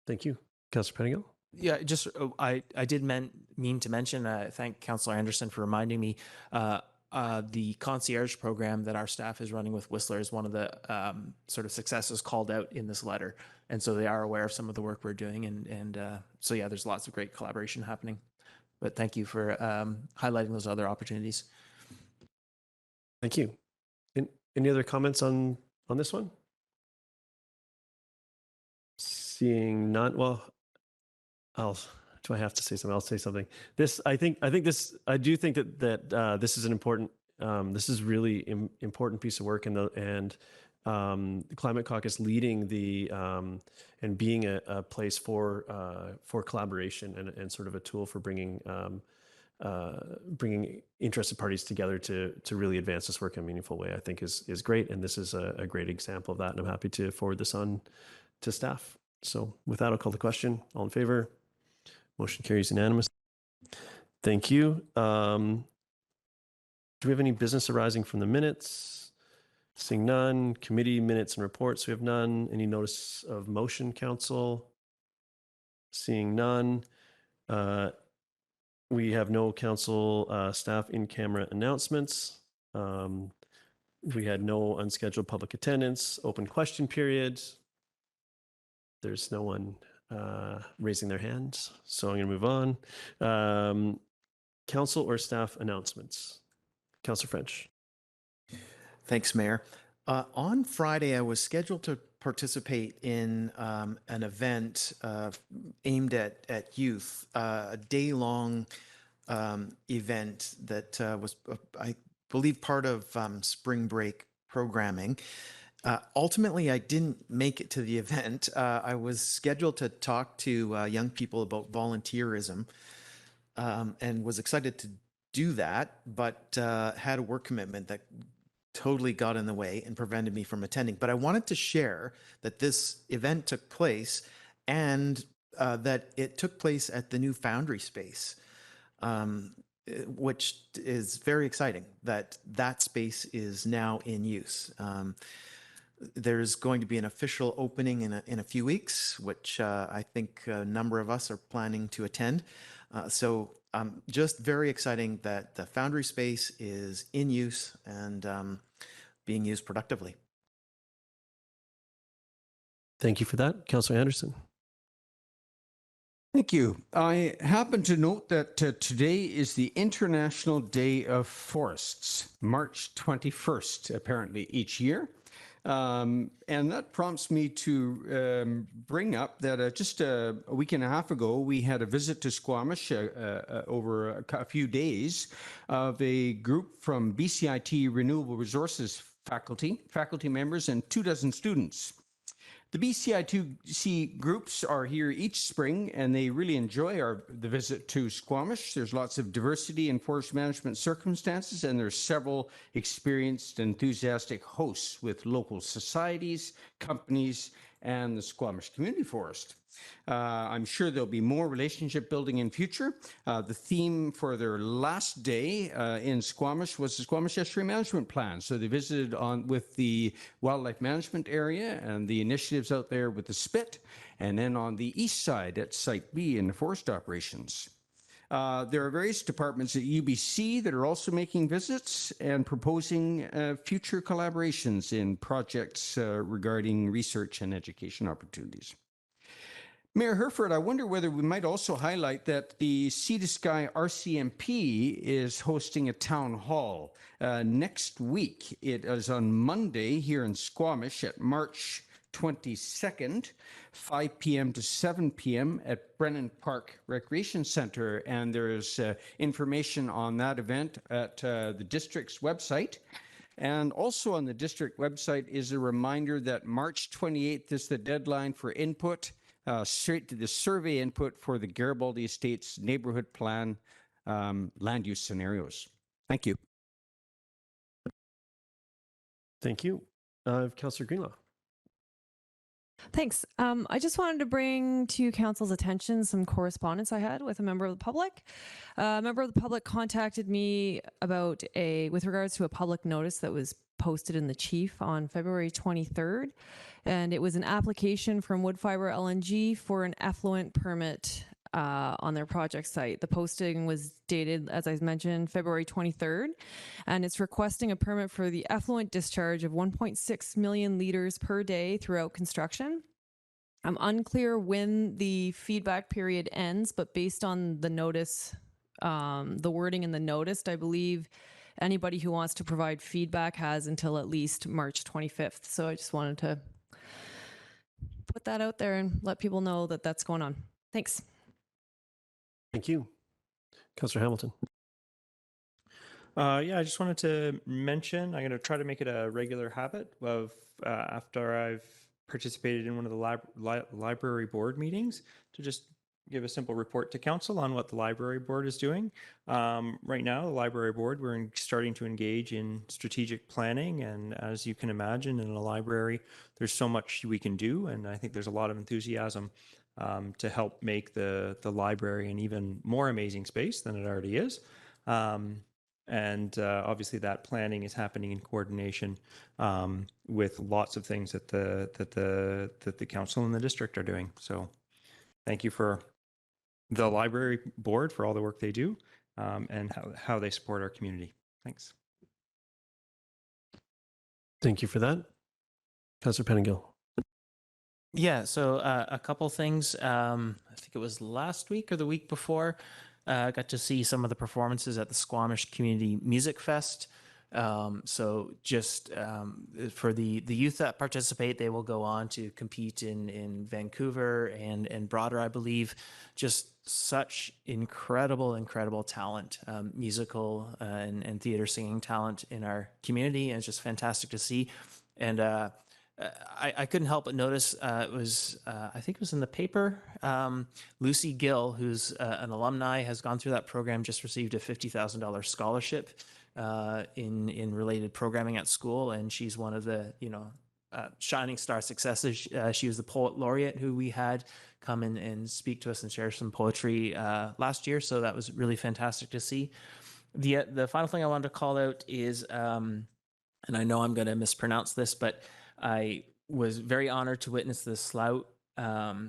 Thank you. Councillor Pettingill? Yeah, just I did mean to mention, thank Councillor Anderson for reminding me, the concierge program that our staff is running with Whistler is one of the sort of successes called out in this letter. And so they are aware of some of the work we're doing. And so, yeah, there's lots of great collaboration happening. But thank you for highlighting those other opportunities. Thank you. Any other comments on this one? Seeing none, well, do I have to say something? I'll say something. I do think that this is an important, this is really important piece of work, and the Climate Caucus leading the and being a place for collaboration and sort of a tool for bringing interested parties together to really advance this work in a meaningful way, I think is great, and this is a great example of that, and I'm happy to forward this on to staff. So with that, I'll call the question. All in favor? Motion carries unanimous. Thank you. Do we have any business arising from the minutes? Seeing none. Committee minutes and reports, we have none. Any notice of motion, council? Seeing none. We have no council staff in-camera announcements. We had no unscheduled public attendance, open question period. There's no one raising their hands, so I'm going to move on. Council or staff announcements. Councillor French. Thanks, Mayor. On Friday, I was scheduled to participate in an event aimed at youth, a day-long event that was, I believe, part of spring break programming. Ultimately, I didn't make it to the event. I was scheduled to talk to young people about volunteerism and was excited to do that, but had a work commitment that totally got in the way and prevented me from attending. But I wanted to share that this event took place and that it took place at the new Foundry space, which is very exciting that that space is now in use. There's going to be an official opening in a few weeks, which I think a number of us are planning to attend. So just very exciting that the Foundry space is in use and being used productively. Thank you for that, Councillor Anderson. Thank you. I happen to note that today is the International Day of Forests, March 21st, apparently each year. And that prompts me to bring up that just a week and a half ago, we had a visit to Squamish over a few days of a group from BCIT Renewable Resources faculty members, and 24 students. The BCI2C groups are here each spring, and they really enjoy the visit to Squamish. There's lots of diversity in forest management circumstances, and there's several experienced, enthusiastic hosts with local societies, companies, and the Squamish Community Forest. I'm sure there'll be more relationship building in future. The theme for their last day in Squamish was the Squamish Estuary Management Plan. So they visited with the wildlife management area and the initiatives out there with the spit, and then on the east side at Site B in the forest operations. There are various departments at UBC that are also making visits and proposing future collaborations in projects regarding research and education opportunities. Mayor Herford, I wonder whether we might also highlight that the Sea to Sky RCMP is hosting a town hall next week. It is on Monday here in Squamish at March 22nd, 5 p.m. to 7 p.m. at Brennan Park Recreation Center. And there is information on that event at the district's website. And also on the district website is a reminder that March 28th is the deadline for input, straight to the survey input for the Garibaldi Estates Neighborhood Plan land use scenarios. Thank you. Thank you. Councillor Greenlaw. Thanks. I just wanted to bring to council's attention some correspondence I had with a member of the public. A member of the public contacted me with regards to a public notice that was posted in the Chief on February 23rd. And it was an application from Woodfibre LNG for an effluent permit on their project site. The posting was dated, as I mentioned, February 23rd, and it's requesting a permit for the effluent discharge of 1.6 million liters per day throughout construction. I'm unclear when the feedback period ends, but based on the notice, the wording in the notice, I believe anybody who wants to provide feedback has until at least March 25th. So I just wanted to put that out there and let people know that that's going on. Thanks. Thank you. Councillor Hamilton. Yeah, I just wanted to mention, I'm going to try to make it a regular habit of after I've participated in one of the library board meetings to just give a simple report to council on what the library board is doing. Right now, the library board, we're starting to engage in strategic planning. And as you can imagine, in a library, there's so much we can do. And I think there's a lot of enthusiasm to help make the library an even more amazing space than it already is. And obviously that planning is happening in coordination with lots of things that the council and the district are doing. So thank you for the library board for all the work they do and how they support our community. Thanks. Thank you for that. Councillor Pettingill. Yeah, so a couple things. I think it was last week or the week before. I got to see some of the performances at the Squamish Community Music Fest. So just for the youth that participate, they will go on to compete in Vancouver and broader, I believe. Just such incredible talent, musical and theater singing talent in our community. And it's just fantastic to see. And I couldn't help but notice it was, I think it was in the paper, Lucy Gill, who's an alumni, has gone through that program, just received a $50,000 scholarship in related programming at school. And she's one of the, shining star successes. She was the poet laureate who we had come in and speak to us and share some poetry last year. So that was really fantastic to see. The final thing I wanted to call out is, and I know I'm going to mispronounce this, but I was very honored to witness the Slout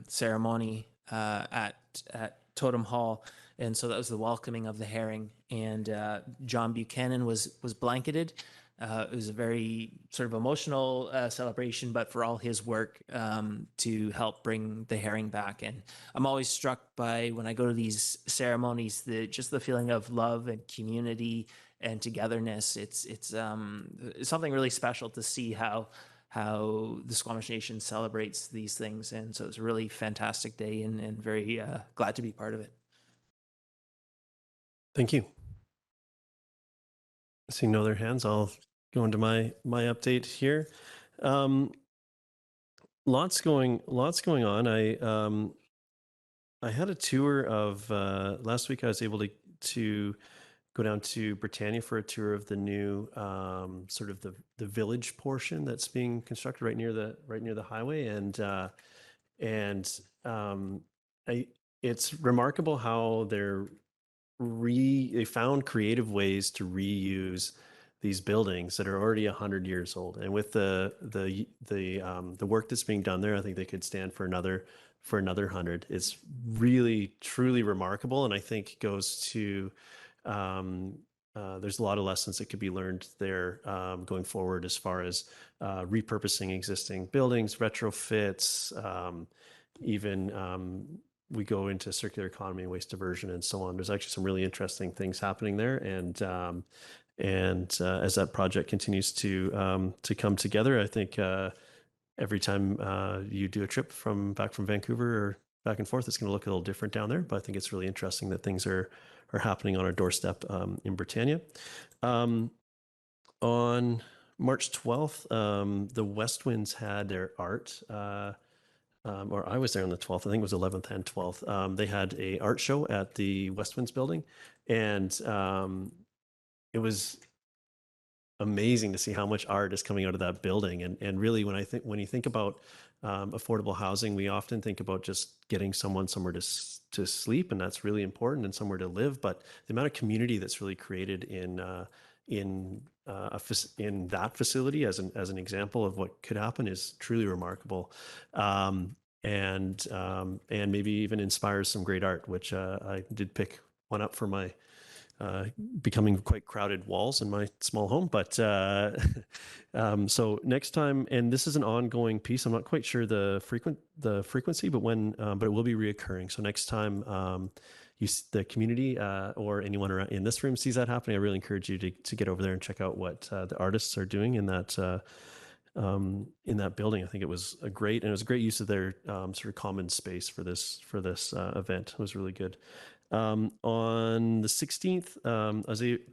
ceremony at Totem Hall. And so that was the welcoming of the herring. And John Buchanan was blanketed. It was a very sort of emotional celebration, but for all his work to help bring the herring back. And I'm always struck by, when I go to these ceremonies, just the feeling of love and community and togetherness. It's something really special to see how the Squamish Nation celebrates these things. And so it's a really fantastic day, and very glad to be part of it. Thank you. Seeing no other hands, I'll go into my update here. Lots going on. I had a tour of last week. I was able to go down to Britannia for a tour of the new sort of the village portion that's being constructed right near the highway, and it's remarkable how they found creative ways to reuse these buildings that are already 100 years old. And with the work that's being done there, I think they could stand for another 100. It's really, truly remarkable. And I think goes to, there's a lot of lessons that could be learned there going forward, as far as repurposing existing buildings, retrofits, even we go into circular economy, waste diversion, and so on. There's actually some really interesting things happening there. And as that project continues to come together, I think every time you do a trip back from Vancouver or back and forth, it's going to look a little different down there. But I think it's really interesting that things are happening on our doorstep in Britannia. On March 12th, the West Winds had their art. Or I was there on the 12th. I think it was 11th and 12th. They had a art show at the West Winds building, and it was amazing to see how much art is coming out of that building. And really, when you think about affordable housing, we often think about just getting someone somewhere to sleep, and that's really important, and somewhere to live. But the amount of community that's really created in that facility, as an example of what could happen, is truly remarkable, and maybe even inspires some great art, which I did pick one up for my becoming quite crowded walls in my small home. But so next time, and this is an ongoing piece, I'm not quite sure the frequency, but but it will be reoccurring. So next time the community or anyone around in this room sees that happening, I really encourage you to get over there and check out what the artists are doing in that building. I think it was a great use of their sort of common space for this event. It was really good. On the 16th,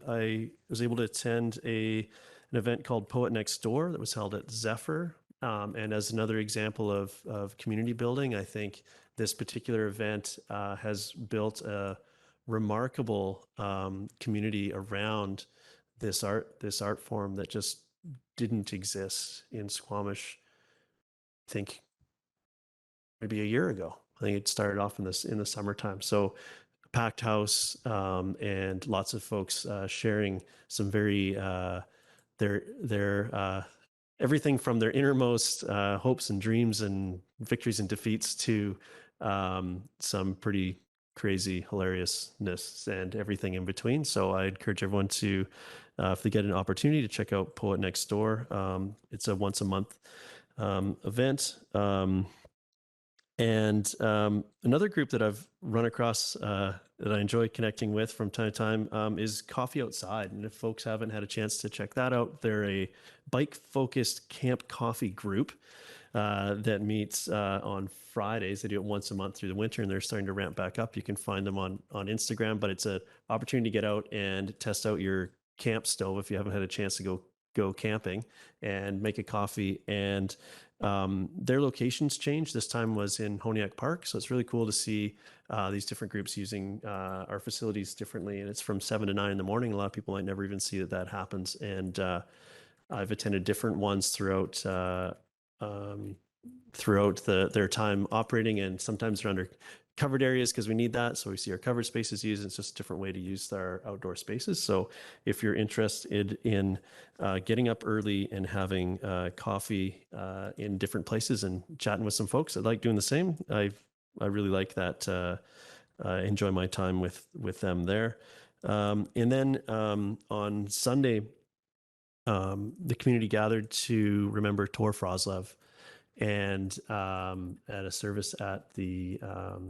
I was able to attend an event called Poet Next Door that was held at Zephyr. And as another example of community building, I think this particular event has built a remarkable community around this art form that just didn't exist in Squamish, I think maybe a year ago. I think it started off in the summertime. So packed house, and lots of folks sharing some very their everything from their innermost hopes and dreams and victories and defeats to some pretty crazy hilariousness and everything in between. So I encourage everyone to, if they get an opportunity, to check out Poet Next Door. It's a once a month event. And another group that I've run across that I enjoy connecting with from time to time is Coffee Outside. And if folks haven't had a chance to check that out, they're a bike-focused camp coffee group that meets on Fridays. They do it once a month through the winter, and they're starting to ramp back up. You can find them on Instagram, but it's an opportunity to get out and test out your camp stove if you haven't had a chance to go go camping and make a coffee. And their locations changed. This time was in Honiak Park. So it's really cool to see these different groups using our facilities differently. And it's from 7 to 9 in the morning. A lot of people might never even see that happens. And I've attended different ones throughout their time operating, and sometimes they're under covered areas because we need that. So we see our covered spaces used. It's just a different way to use our outdoor spaces. So if you're interested in getting up early and having coffee in different places and chatting with some folks, I like doing the same. I really like that. I enjoy my time with them there. And then on Sunday, the community gathered to remember Tor Froslev, and at a service at the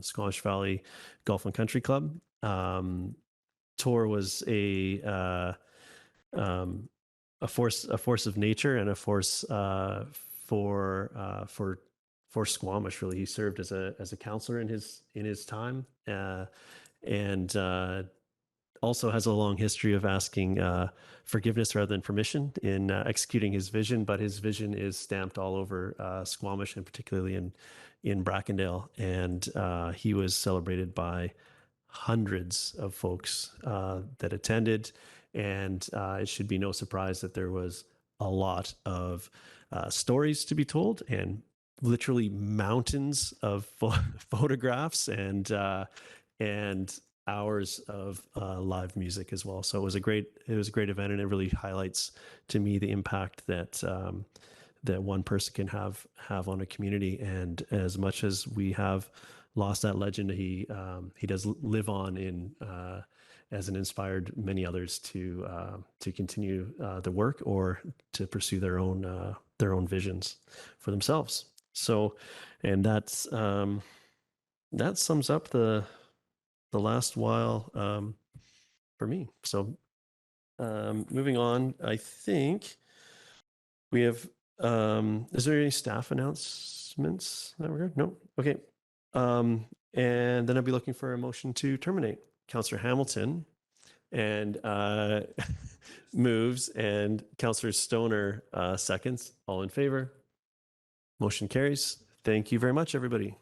Squamish Valley Golf and Country Club. Tor was a force of nature and a force for Squamish. Really, he served as a counselor in his time, and also has a long history of asking forgiveness rather than permission in executing his vision, but his vision is stamped all over Squamish, and particularly in Brackendale. And he was celebrated by hundreds of folks that attended. And it should be no surprise that there was a lot of stories to be told, and literally mountains of photographs and hours of live music as well. So it was a great event, and it really highlights to me the impact that that one person can have on a community. And as much as we have lost that legend, he does live on in as an inspired many others to continue the work or to pursue their own visions for themselves. So, and that sums up the last while for me. So moving on, I think we have, is there any staff announcements in that regard? No? Okay. And then I'd be looking for a motion to terminate. Councillor Hamilton and moves, and Councillor Stoner seconds. All in favor? Motion carries. Thank you very much, everybody.